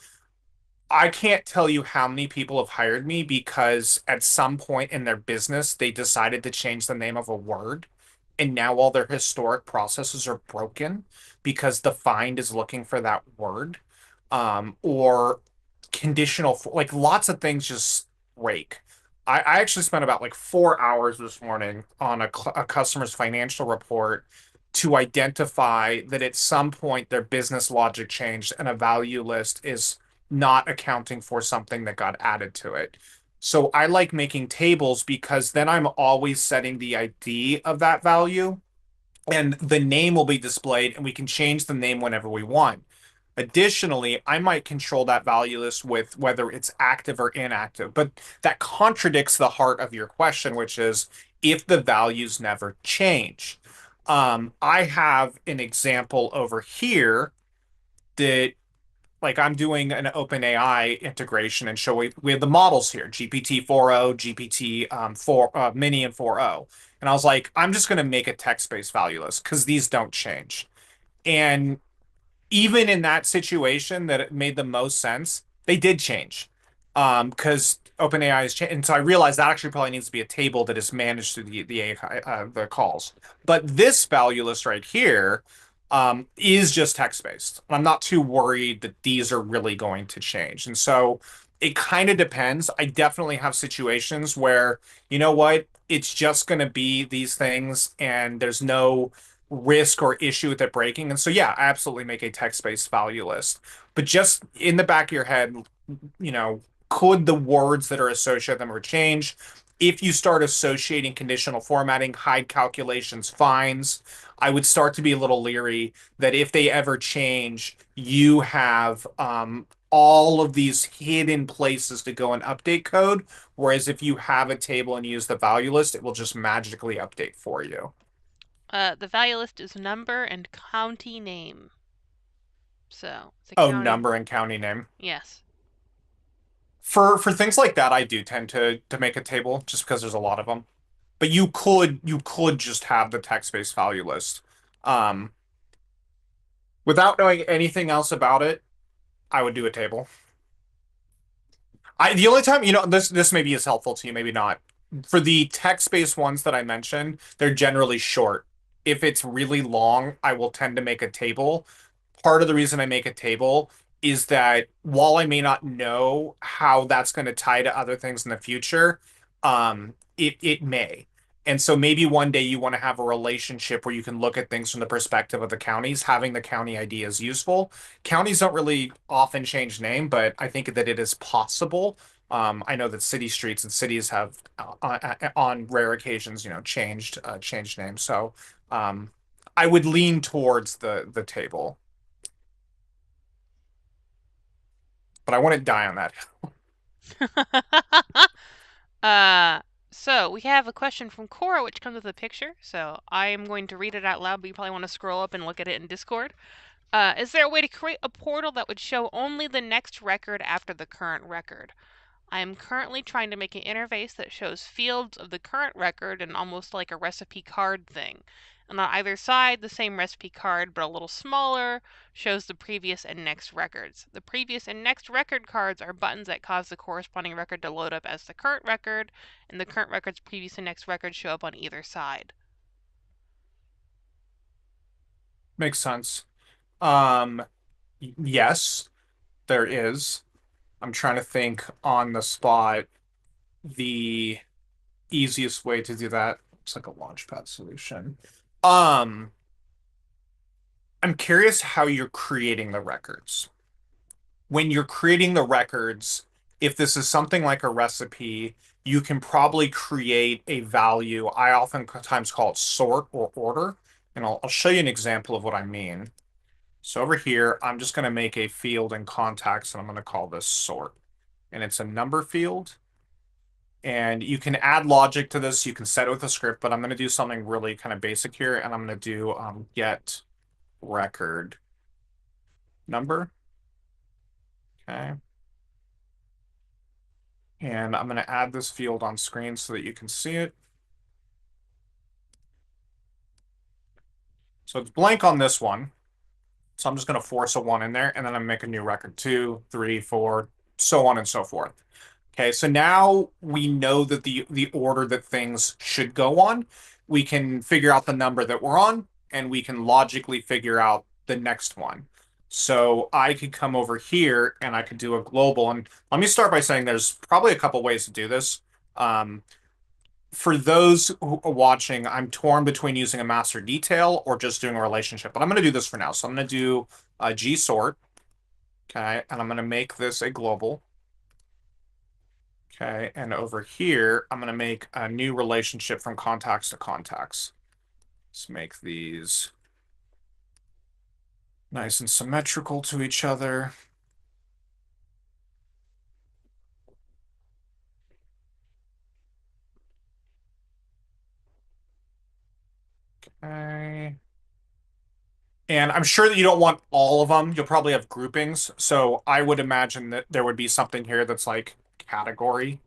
I can't tell you how many people have hired me because at some point in their business, they decided to change the name of a word. And now all their historic processes are broken because the find is looking for that word. Or like lots of things just break. I actually spent about like 4 hours this morning on a customer's financial report to identify that at some point their business logic changed and a value list is not accounting for something that got added to it. So I like making tables because then I'm always setting the ID of that value and the name will be displayed and we can change the name whenever we want. Additionally, I might control that value list with whether it's active or inactive, but that contradicts the heart of your question, which is if the values never change. I have an example over here that like I'm doing an OpenAI integration and show we have the models here, GPT 4.0, GPT 4 mini and 4.0. And I was like, I'm just going to make a text-based value list because these don't change. And even in that situation that it made the most sense, they did change. Because OpenAI has changed. And so I realized that actually probably needs to be a table that is managed through the calls. But this value list right here is just text-based. I'm not too worried that these are really going to change. And so it kind of depends. I definitely have situations where, you know what, it's just going to be these things and there's no risk or issue with it breaking. And so, yeah, I absolutely make a text-based value list. But just in the back of your head, you know, could the words that are associated with them or change? If you start associating conditional formatting, hide calculations, fines, I would start to be a little leery that if they ever change, you have all of these hidden places to go and update code. Whereas if you have a table and use the value list, it will just magically update for you.
The value list is number and county name. So it's a
Oh,
county.
number and county name.
Yes.
For things like that, I do tend to make a table just because there's a lot of them. But you could just have the text-based value list. Um, without knowing anything else about it, I would do a table. The only time, this maybe is helpful to you, maybe not. For the text-based ones that I mentioned, they're generally short. If it's really long, I will tend to make a table. Part of the reason I make a table is that while I may not know how that's going to tie to other things in the future, it may. And so maybe one day you want to have a relationship where you can look at things from the perspective of the counties. Having the county ID is useful. Counties don't really often change name, but I think that it is possible. I know that city streets and cities have, on rare occasions, changed names. So I would lean towards the table, but I wouldn't die on that.
uh, so we have a question from Cora, which comes with a picture. So I am going to read it out loud, but you probably want to scroll up and look at it in Discord. Is there a way to create a portal that would show only the next record after the current record? I am currently trying to make an interface that shows fields of the current record and almost like a recipe card thing. And on either side, the same recipe card, but a little smaller, shows the previous and next records. The previous and next record cards are buttons that cause the corresponding record to load up as the current record, and the current record's previous and next records show up on either side.
Makes sense. Um, yes, there is. I'm trying to think on the spot the easiest way to do that. It's like a launchpad solution. Um, I'm curious how you're creating the records. When you're creating the records, if this is something like a recipe, you can probably create a value. I oftentimes call it sort or order, and I'll show you an example of what I mean. So over here, I'm just going to make a field in contacts, and I'm going to call this sort. And it's a number field. And you can add logic to this. You can set it with a script, but I'm going to do something really kind of basic here, and I'm going to do get record number. Okay. And I'm going to add this field on screen so that you can see it. So it's blank on this one. So I'm just going to force a 1 in there, and then I'm going to make a new record 2, 3, 4, so on and so forth. Okay, so now we know that the order that things should go on. We can figure out the number that we're on, and we can logically figure out the next one. So I could come over here and I could do a global. And let me start by saying there's probably a couple ways to do this. Um, for those who are watching, I'm torn between using a master detail or just doing a relationship, but I'm going to do this for now. So I'm going to do a gsort, okay, and I'm going to make this a global. Okay, and over here, I'm going to make a new relationship from contacts to contacts. Let's make these nice and symmetrical to each other. Okay. And I'm sure that you don't want all of them. You'll probably have groupings. So I would imagine that there would be something here that's like category,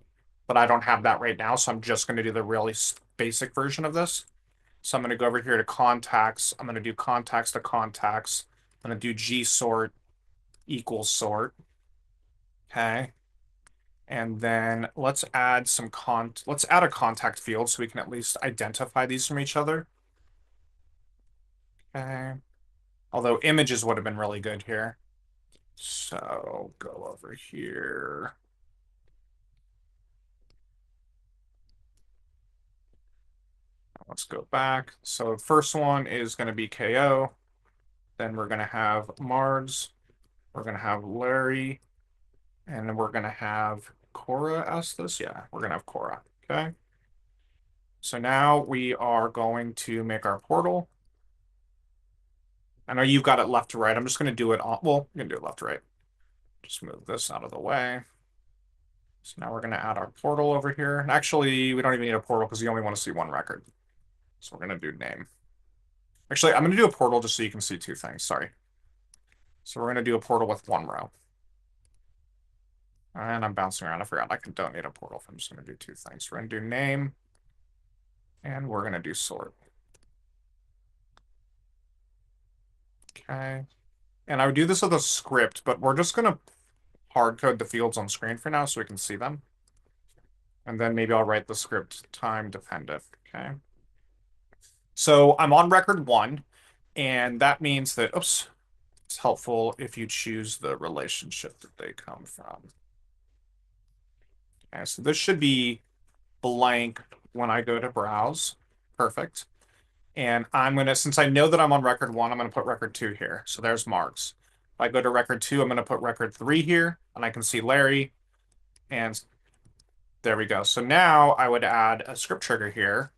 but I don't have that right now. So I'm just going to do the really basic version of this. So I'm going to go over here to contacts. I'm going to do contacts to contacts. I'm going to do gsort equals sort. Okay. And then let's add a contact field so we can at least identify these from each other. Okay. Although images would have been really good here. So go over here. Let's go back. So the first one is going to be KO. Then we're going to have Mards. We're going to have Larry. And then we're going to have Cora as this. Yeah, we're going to have Cora. Okay. So now we are going to make our portal. I know you've got it left to right. I'm just going to do it on, well, I'm going to do it left to right. Just move this out of the way. So now we're going to add our portal over here. And actually, we don't even need a portal because you only want to see one record. So we're going to do name. Actually, I'm going to do a portal just so you can see two things. Sorry. So we're going to do a portal with one row. And I'm bouncing around. I forgot I don't need a portal. I'm just going to do two things. We're going to do name. And we're going to do sort. Okay. And I would do this with a script, but we're just going to hard code the fields on screen for now so we can see them. And then maybe I'll write the script time dependent. Okay. So I'm on record 1, and that means that, oops, it's helpful if you choose the relationship that they come from. Okay, so this should be blank when I go to browse. Perfect. And I'm going to, since I know that I'm on record 1, I'm going to put record 2 here. So there's marks. If I go to record 2, I'm going to put record 3 here, and I can see Larry. And there we go. So now I would add a script trigger here.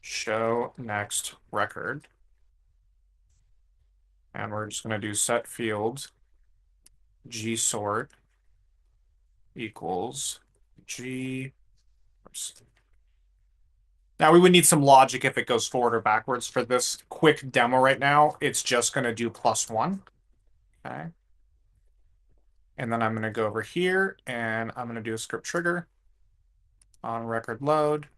Show next record. And we're just going to do set field gsort equals g. Oops. Now we would need some logic if it goes forward or backwards. For this quick demo right now, it's just going to do +1. Okay. And then I'm going to go over here and I'm going to do a script trigger on record load.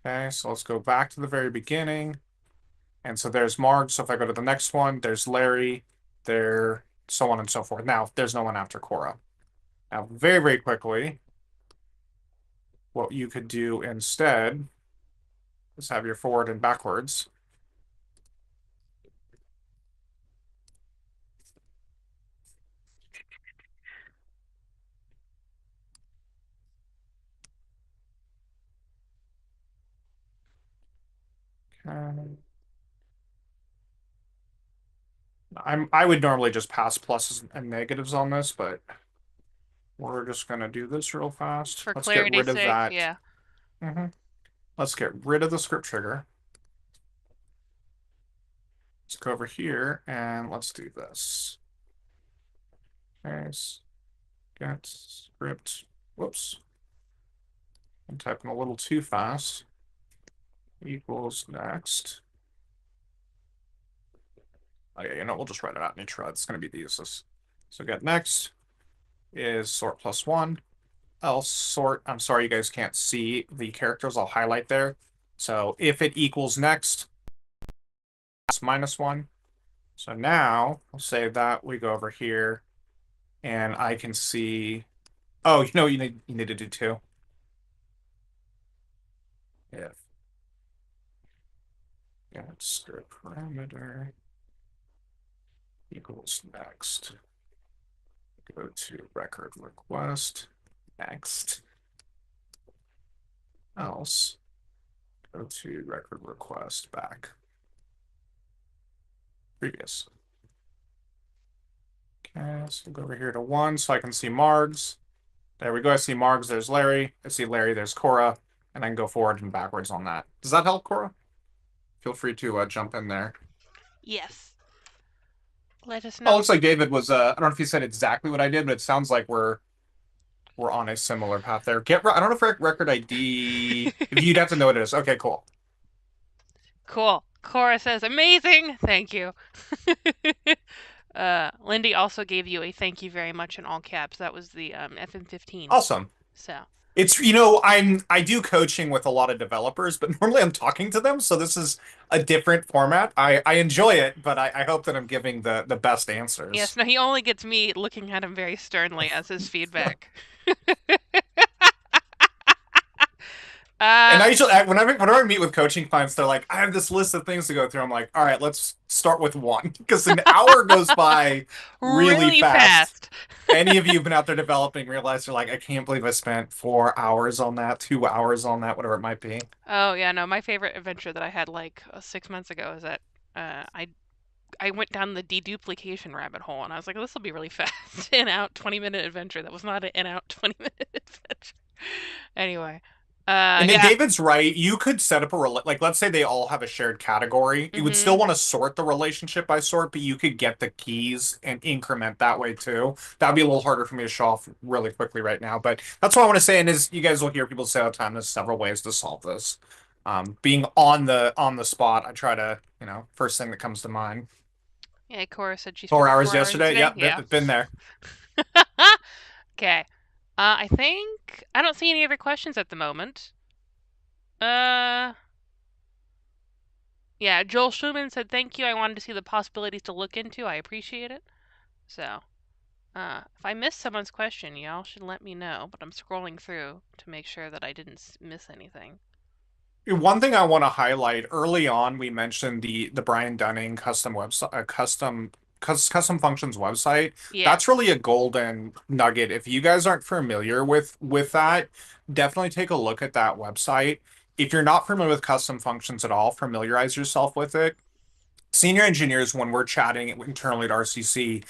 Okay, so let's go back to the very beginning. And so there's Marge. So if I go to the next one, there's Larry, there, so on and so forth. Now, there's no one after Cora. Now, very, very quickly, what you could do instead is have your forward and backwards. Okay. I would normally just pass pluses and negatives on this, but we're just gonna do this real fast.
For
Let's get
clarity's
rid of
sake,
that.
yeah.
Let's get rid of the script trigger. Let's go over here and let's do this. Okay, get script Whoops. I'm typing a little too fast. Equals next. Okay, we'll just write it out in each row. It's going to be the useless. So get next is sort plus one. Else sort, I'm sorry you guys can't see the characters. I'll highlight there. So if it equals next, it's minus one. So now I'll save that. We go over here and I can see. Oh, you need to do two. If get script parameter equals next. Go to record request. Next. Else. Go to record request back. Previous. Okay, so we'll go over here to one so I can see Margs. There we go. I see Margs, there's Larry. I see Larry, there's Cora. And I can go forward and backwards on that. Does that help, Cora? Feel free to jump in there.
Yes. Let us
Oh,
know.
looks like David was I don't know if he said exactly what I did, but it sounds like we're on a similar path there. I don't know if record ID if you'd have to know what it is. Okay, cool.
Cool. Cora says, amazing. Thank you. Lindy also gave you a thank you very much in all caps. That was the FM15.
Awesome.
So,
It's, I do coaching with a lot of developers, but normally I'm talking to them, so this is a different format. I enjoy it, but I hope that I'm giving the best
yes,
answers.
no, he only gets me looking at him very sternly as his feedback.
And
uh,
I usually, whenever I meet with coaching clients, they're like, I have this list of things to go through. I'm like, all right, let's start with one because an hour goes by really
really
fast.
fast.
Any of you have been out there developing, realize you're like, I can't believe I spent 4 hours on that, 2 hours on that, whatever it might be.
Oh yeah, no, my favorite adventure that I had like 6 months ago is that I went down the deduplication rabbit hole and I was like, this will be really fast. In out 20-minute adventure. That was not an in out 20-minute adventure. Anyway,
And then
yeah.
David's right. You could set up like, let's say they all have a shared category. You would still
Mhm.
want to sort the relationship by sort, but you could get the keys and increment that way too. That'd be a little harder for me to show off really quickly right now, but that's what I want to say. And is you guys will hear people say all the time, there's several ways to solve this. Being on the spot, I try to, first thing that comes to mind.
Yeah, Cora said she spent
4 hours
4 hours
yesterday.
yesterday.
Yep,
Yeah.
been there.
Okay. I think I don't see any other questions at the moment. Uh, yeah, Joel Schumann said thank you. I wanted to see the possibilities to look into. I appreciate it. So, if I missed someone's question, y'all should let me know. But I'm scrolling through to make sure that I didn't miss anything.
One thing I want to highlight early on, we mentioned the Brian Dunning custom website, custom functions website. That's
Yes.
really a golden nugget. If you guys aren't familiar with that, definitely take a look at that website. If you're not familiar with custom functions at all, familiarize yourself with it. Senior engineers, when we're chatting internally at RCC,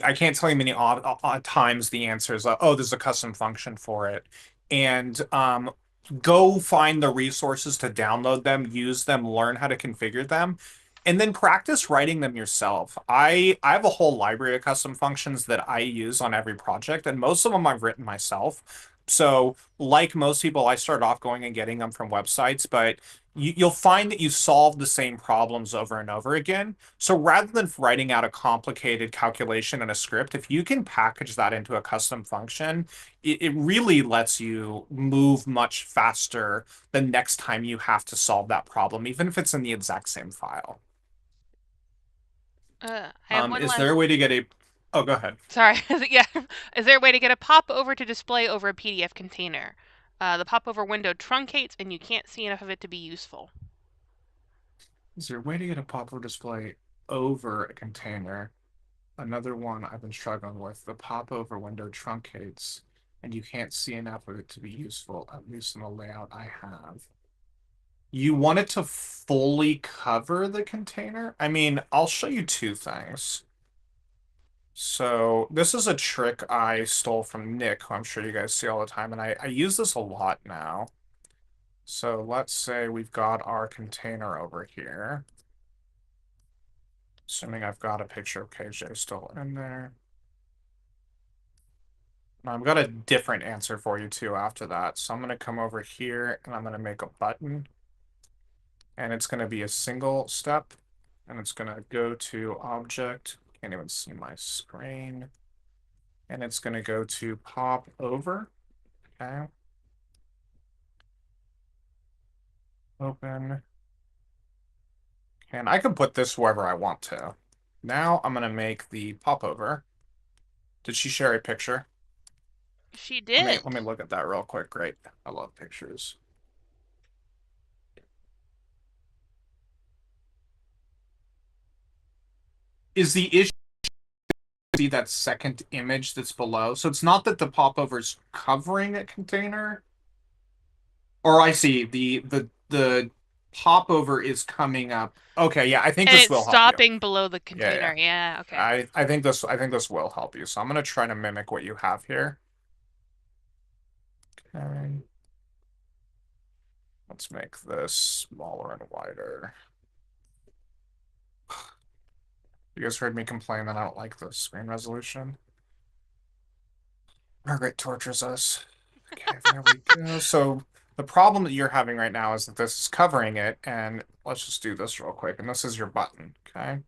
I can't tell you many odd times the answer is oh, there's a custom function for it, and go find the resources to download them, use them, learn how to configure them, and then practice writing them yourself. I have a whole library of custom functions that I use on every project, and most of them I've written myself. So, like most people, I started off going and getting them from websites, but you'll find that you solve the same problems over and over again. So rather than writing out a complicated calculation in a script, if you can package that into a custom function, it really lets you move much faster the next time you have to solve that problem, even if it's in the exact same file.
I have one
Is there
last.
a way to get a... Oh, go ahead.
Sorry. Yeah. Is there a way to get a popover to display over a PDF container? The popover window truncates and you can't see enough of it to be useful.
Is there a way to get a popper display over a container? Another one I've been struggling with. The popover window truncates, and you can't see enough of it to be useful, at least in the layout I have. You want it to fully cover the container? I mean, I'll show you two things. So this is a trick I stole from Nick, who I'm sure you guys see all the time, and I use this a lot now. So let's say we've got our container over here. Assuming I've got a picture of KJ still in there. I've got a different answer for you too after that. So I'm going to come over here and I'm going to make a button, and it's going to be a single step, and it's going to go to object. Can't even see my screen. And it's going to go to pop over. Okay. Open. And I can put this wherever I want to. Now I'm going to make the popover. Did she share a picture?
She
Let me
did.
look at that real quick. Great. I love pictures. Is the issue see that second image that's below? So it's not that the popover's covering a container, or I see the popover is coming up. Okay, yeah, I think
And
this
it's
will help you.
stopping below the
Yeah,
container.
yeah.
Yeah, okay.
I think this will help you. So I'm gonna try to mimic what you have here. Okay. Let's make this smaller and wider. You guys heard me complain that I don't like the screen resolution. Margaret tortures us. Okay, there we go. So the problem that you're having right now is that this is covering it, and let's just do this real quick. And this is your button, okay?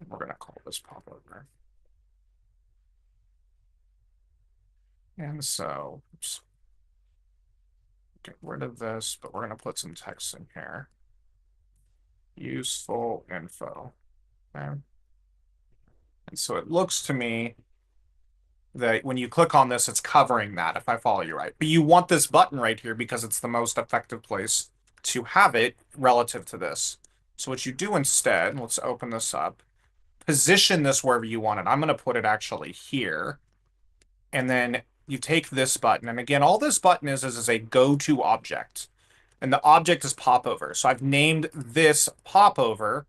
We're gonna call this popover. And so, oops, get rid of this, but we're gonna put some text in here. Useful info. Okay? And so it looks to me that when you click on this, it's covering that, if I follow you right. But you want this button right here because it's the most effective place to have it relative to this. So what you do instead, let's open this up, position this wherever you want it. I'm going to put it actually here. And then you take this button. And again, all this button is a go-to object. And the object is popover. So I've named this popover.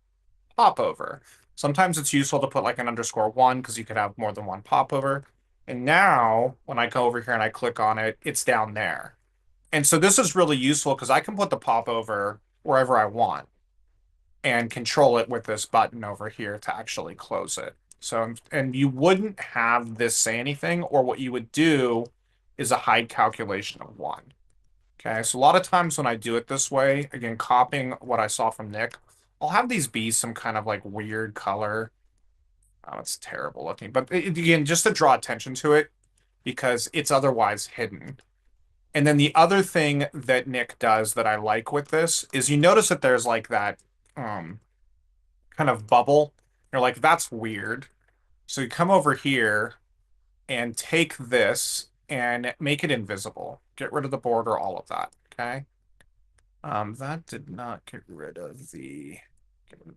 Sometimes it's useful to put like an _1 because you could have more than one popover. And now when I go over here and I click on it, it's down there. And so this is really useful because I can put the popover wherever I want and control it with this button over here to actually close it. So, and you wouldn't have this say anything, or what you would do is a hide calculation of 1. Okay, so a lot of times when I do it this way, again, copying what I saw from Nick, I'll have these be some kind of like weird color. Oh, it's terrible looking. But again, just to draw attention to it, because it's otherwise hidden. And then the other thing that Nick does that I like with this is you notice that there's like that um, kind of bubble. You're like, that's weird. So you come over here and take this and make it invisible. Get rid of the border, all of that. Okay. That did not get rid of the.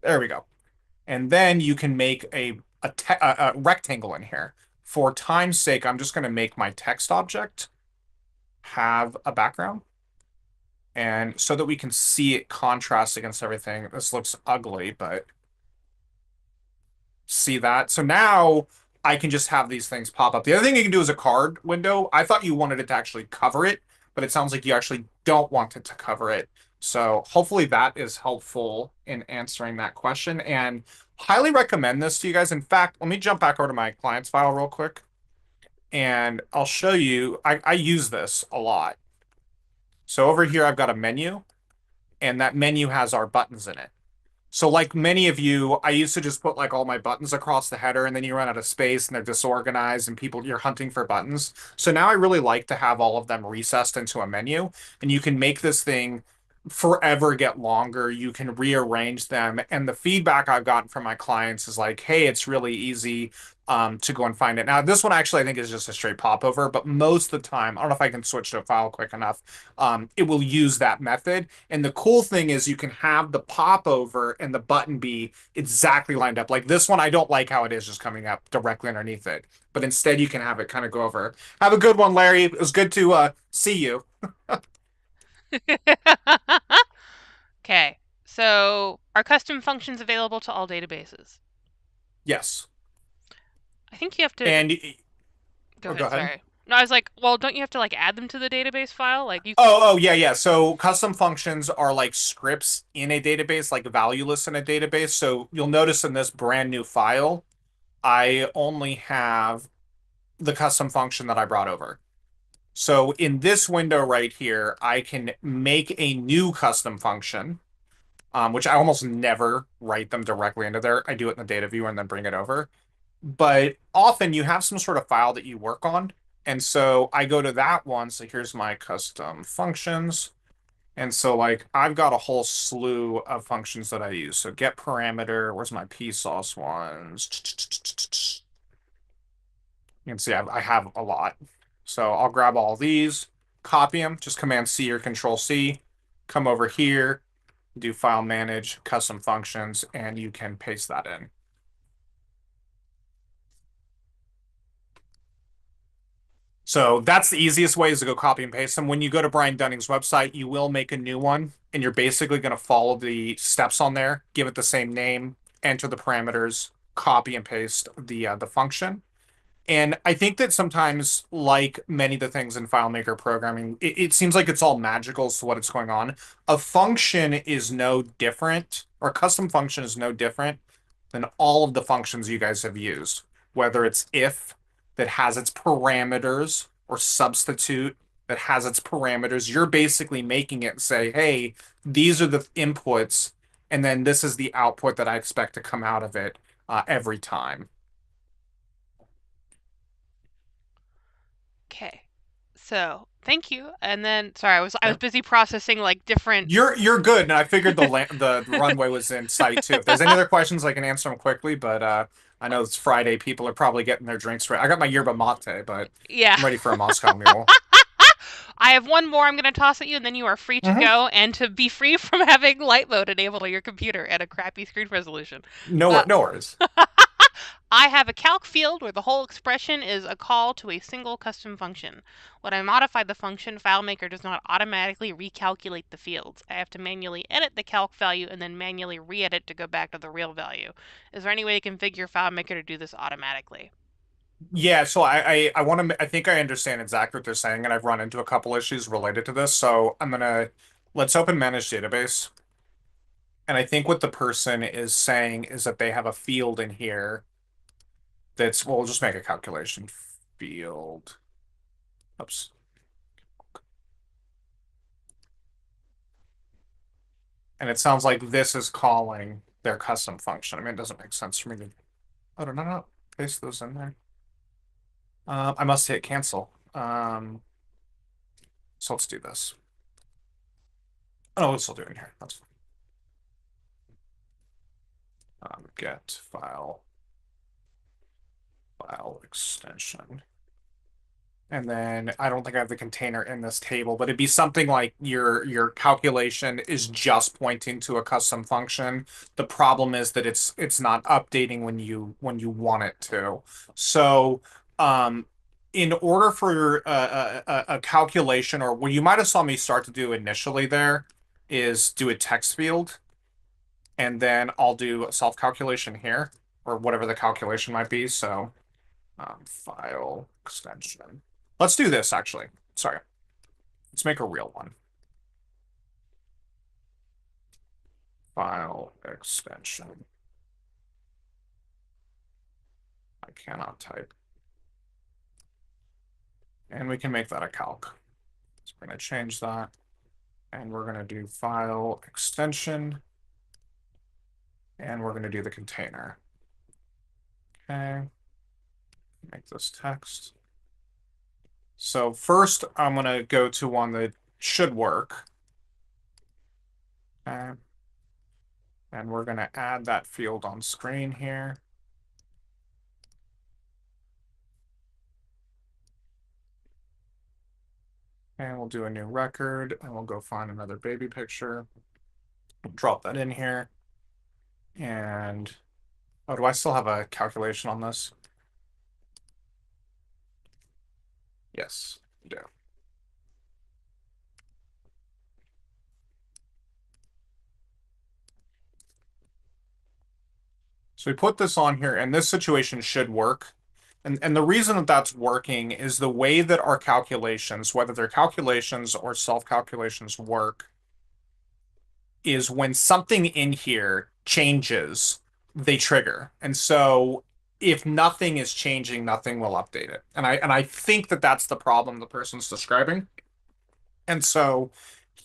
There we go. And then you can make a rectangle in here. For time's sake, I'm just going to make my text object have a background. And so that we can see it contrast against everything. This looks ugly, but see that? So now I can just have these things pop up. The other thing you can do is a card window. I thought you wanted it to actually cover it, but it sounds like you actually don't want it to cover it. So hopefully that is helpful in answering that question, and highly recommend this to you guys. In fact, let me jump back over to my clients file real quick and I'll show you. I use this a lot. So over here, I've got a menu, and that menu has our buttons in it. So like many of you, I used to just put like all my buttons across the header, and then you run out of space and they're disorganized and people, you're hunting for buttons. So now I really like to have all of them recessed into a menu, and you can make this thing forever get longer. You can rearrange them. And the feedback I've gotten from my clients is like, hey, it's really easy to go and find it. Now, this one actually I think is just a straight popover, but most of the time, I don't know if I can switch to a file quick enough. It will use that method. And the cool thing is you can have the popover and the button be exactly lined up. Like this one, I don't like how it is just coming up directly underneath it. But instead, you can have it kind of go over. Have a good one, Larry. It was good to see you.
Okay. So, are custom functions available to all databases?
Yes.
I think you have to
And
go
oh, go
ahead,
ahead.
sorry. No, I was like, well, don't you have to like add them to the database file? Like you
Oh, yeah, yeah. So custom functions are like scripts in a database, like valueless in a database. So you'll notice in this brand new file, I only have the custom function that I brought over. So in this window right here, I can make a new custom function, which I almost never write them directly into there. I do it in the data viewer and then bring it over. But often you have some sort of file that you work on. And so I go to that one. So here's my custom functions. And so like I've got a whole slew of functions that I use. So get parameter, where's my PSauce ones? You can see I have a lot. So I'll grab all these, copy them, just Command C or Control C, come over here, do file manage, custom functions, and you can paste that in. So that's the easiest way is to go copy and paste them. When you go to Brian Dunning's website, you will make a new one, and you're basically going to follow the steps on there, give it the same name, enter the parameters, copy and paste the function. And I think that sometimes, like many of the things in FileMaker programming, it seems like it's all magical as to what it's going on. A function is no different, or a custom function is no different than all of the functions you guys have used, whether it's if that has its parameters or substitute that has its parameters. You're basically making it say, hey, these are the inputs, and then this is the output that I expect to come out of it every time.
Okay. So thank you. And then sorry, I was
Yeah.
busy processing like different.
You're good, and I figured the runway was in sight too. If there's any other questions, I can answer them quickly. But I know it's Friday; people are probably getting their drinks ready. I got my yerba mate, but
Yeah.
I'm ready for a Moscow Mule.
I have one more I'm going to toss at you, and then you are free to
Hmm.
go and to be free from having light mode enabled on your computer at a crappy screen resolution.
No,
Uh,
no worries.
I have a calc field where the whole expression is a call to a single custom function. When I modify the function, FileMaker does not automatically recalculate the fields. I have to manually edit the calc value and then manually re-edit to go back to the real value. Is there any way to configure FileMaker to do this automatically?
Yeah, so I want to. I think I understand exactly what they're saying, and I've run into a couple issues related to this. So let's open manage database, and I think what the person is saying is that they have a field in here that's well, we'll just make a calculation field. Oops. And it sounds like this is calling their custom function. I mean, it doesn't make sense for me to. Oh, no, no, no. Paste those in there. I must hit cancel. So let's do this. Oh, we'll still do it in here. That's fine. Get file extension. And then I don't think I have the container in this table, but it'd be something like your calculation is just pointing to a custom function. The problem is that it's not updating when you want it to. So in order for a calculation, or what you might have saw me start to do initially there is do a text field, and then I'll do a self calculation here, or whatever the calculation might be. So file extension. Let's do this actually. Sorry. Let's make a real one. File extension. I cannot type. And we can make that a calc. So we're going to change that. And we're going to do file extension. And we're going to do the container. Okay. Make this text. So first, I'm going to go to one that should work. Okay. And we're going to add that field on screen here. And we'll do a new record, and we'll go find another baby picture. Drop that in here. And, oh, do I still have a calculation on this? Yes, I do. So we put this on here, and this situation should work. And the reason that that's working is the way that our calculations, whether they're calculations or self-calculations work, is when something in here changes, they trigger. And so if nothing is changing, nothing will update it. And I think that that's the problem the person's describing. And so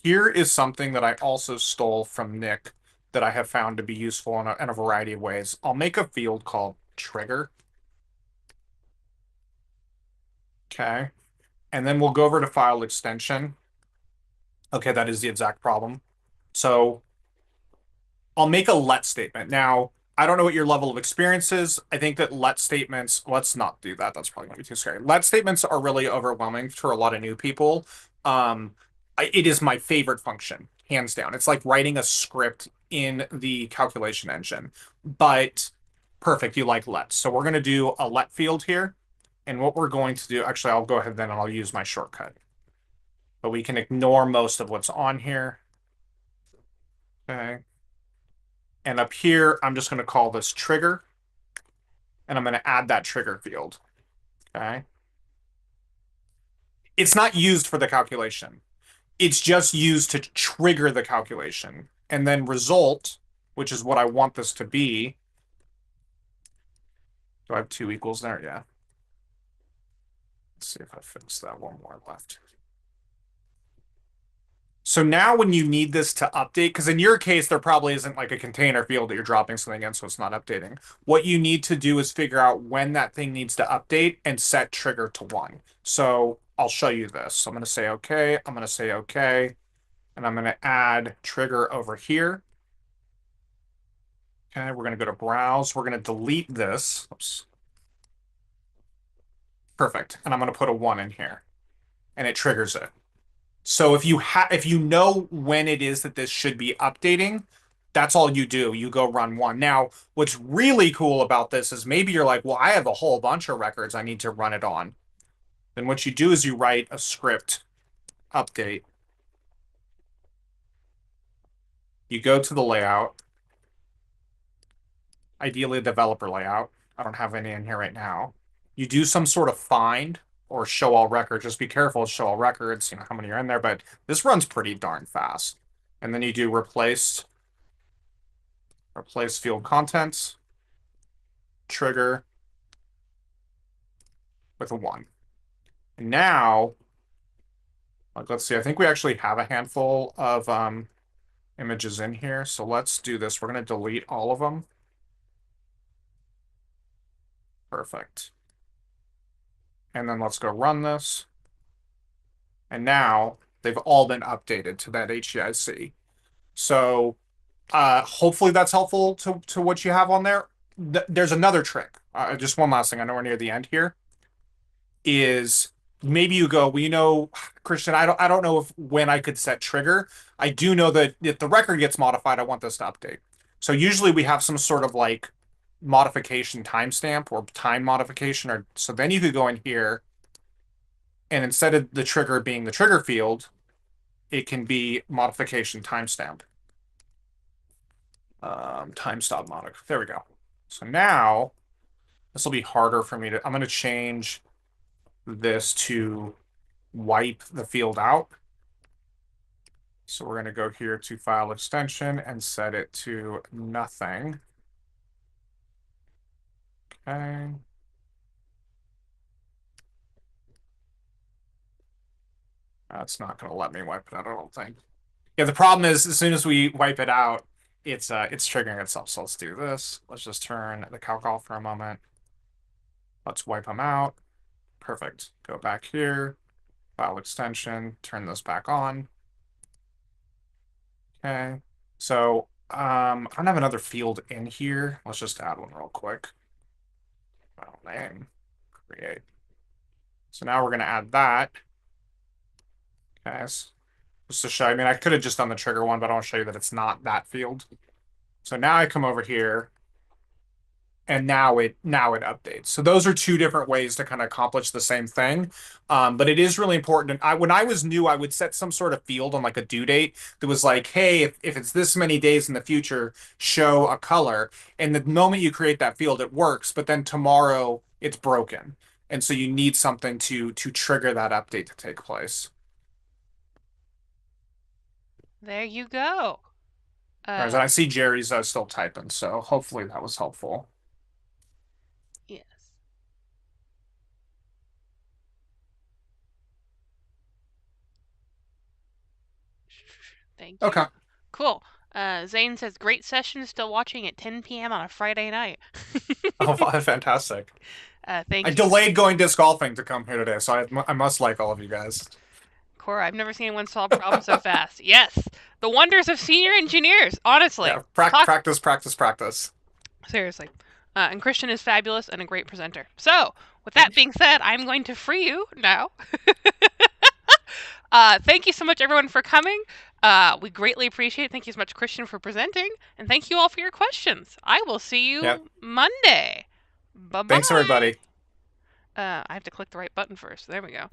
here is something that I also stole from Nick that I have found to be useful in a variety of ways. I'll make a field called trigger. Okay. And then we'll go over to file extension. Okay, that is the exact problem. So I'll make a let statement. Now, I don't know what your level of experience is. I think that let statements, let's not do that. That's probably going to be too scary. Let statements are really overwhelming for a lot of new people. It is my favorite function, hands down. It's like writing a script in the calculation engine. But perfect, you like let. So we're going to do a let field here. And what we're going to do, actually, I'll go ahead then and I'll use my shortcut. But we can ignore most of what's on here. Okay. And up here, I'm just going to call this trigger, and I'm going to add that trigger field. Okay. It's not used for the calculation. It's just used to trigger the calculation. And then result, which is what I want this to be. Do I have two equals there? Yeah. Let's see if I fix that one more left. So now when you need this to update, because in your case, there probably isn't like a container field that you're dropping something in, so it's not updating. What you need to do is figure out when that thing needs to update and set trigger to 1. So I'll show you this. So I'm going to say OK. I'm going to say OK. And I'm going to add trigger over here. Okay, we're going to go to browse. We're going to delete this. Oops. Perfect. And I'm going to put a 1 in here. And it triggers it. So if you know when it is that this should be updating, that's all you do. You go run 1. Now, what's really cool about this is maybe you're like, well, I have a whole bunch of records I need to run it on. Then what you do is you write a script update. You go to the layout, ideally a developer layout. I don't have any in here right now. You do some sort of find or show all records. Just be careful to show all records, how many are in there, but this runs pretty darn fast. And then you do replace field contents, trigger with a 1. And now, like, let's see, I think we actually have a handful of images in here. So let's do this. We're going to delete all of them. Perfect. And then let's go run this. And now they've all been updated to that HEIC. So hopefully that's helpful to what you have on there. There's another trick. Just one last thing. I know we're near the end here. Is maybe you go, well, Kristian, I don't know if when I could set trigger. I do know that if the record gets modified, I want this to update. So usually we have some sort of like modification timestamp or time modification, or so then you could go in here and instead of the trigger being the trigger field, it can be modification timestamp. Time stop modic. There we go. So now this will be harder for me to. I'm going to change this to wipe the field out. So we're going to go here to file extension and set it to nothing. Okay. That's not going to let me wipe it out, I don't think. Yeah, the problem is as soon as we wipe it out, it's triggering itself. So let's do this. Let's just turn the calc off for a moment. Let's wipe them out. Perfect. Go back here, file extension, turn this back on. Okay. So I don't have another field in here. Let's just add one real quick. File name, create. So now we're going to add that. Okay. Just to show you, I mean, I could have just done the trigger one, but I want to show you that it's not that field. So now I come over here and now it updates. So those are two different ways to kind of accomplish the same thing. But it is really important. And when I was new, I would set some sort of field on like a due date that was like, hey, if it's this many days in the future, show a color. And the moment you create that field, it works. But then tomorrow it's broken. And so you need something to trigger that update to take place.
There you go.
Whereas I see Jerry's still typing, so hopefully that was helpful.
Thank
Okay.
you. Cool. Zane says, great session, still watching at 10 p.m. on a Friday night.
Oh, fantastic. I
Thank you.
delayed going disc golfing to come here today, so I must like all of you guys.
Cora, I've never seen anyone solve problems so fast. Yes, the wonders of senior engineers, honestly.
Yeah,
Talk
practice, practice, practice.
seriously. And Kristian is fabulous and a great presenter. So, with that being said, I'm going to free you now. Thank you so much, everyone, for coming. We greatly appreciate it. Thank you so much, Kristian, for presenting. And thank you all for your questions. I will see
Yeah.
you Monday. Bye
Thanks,
bye.
everybody.
I have to click the right button first. There we go.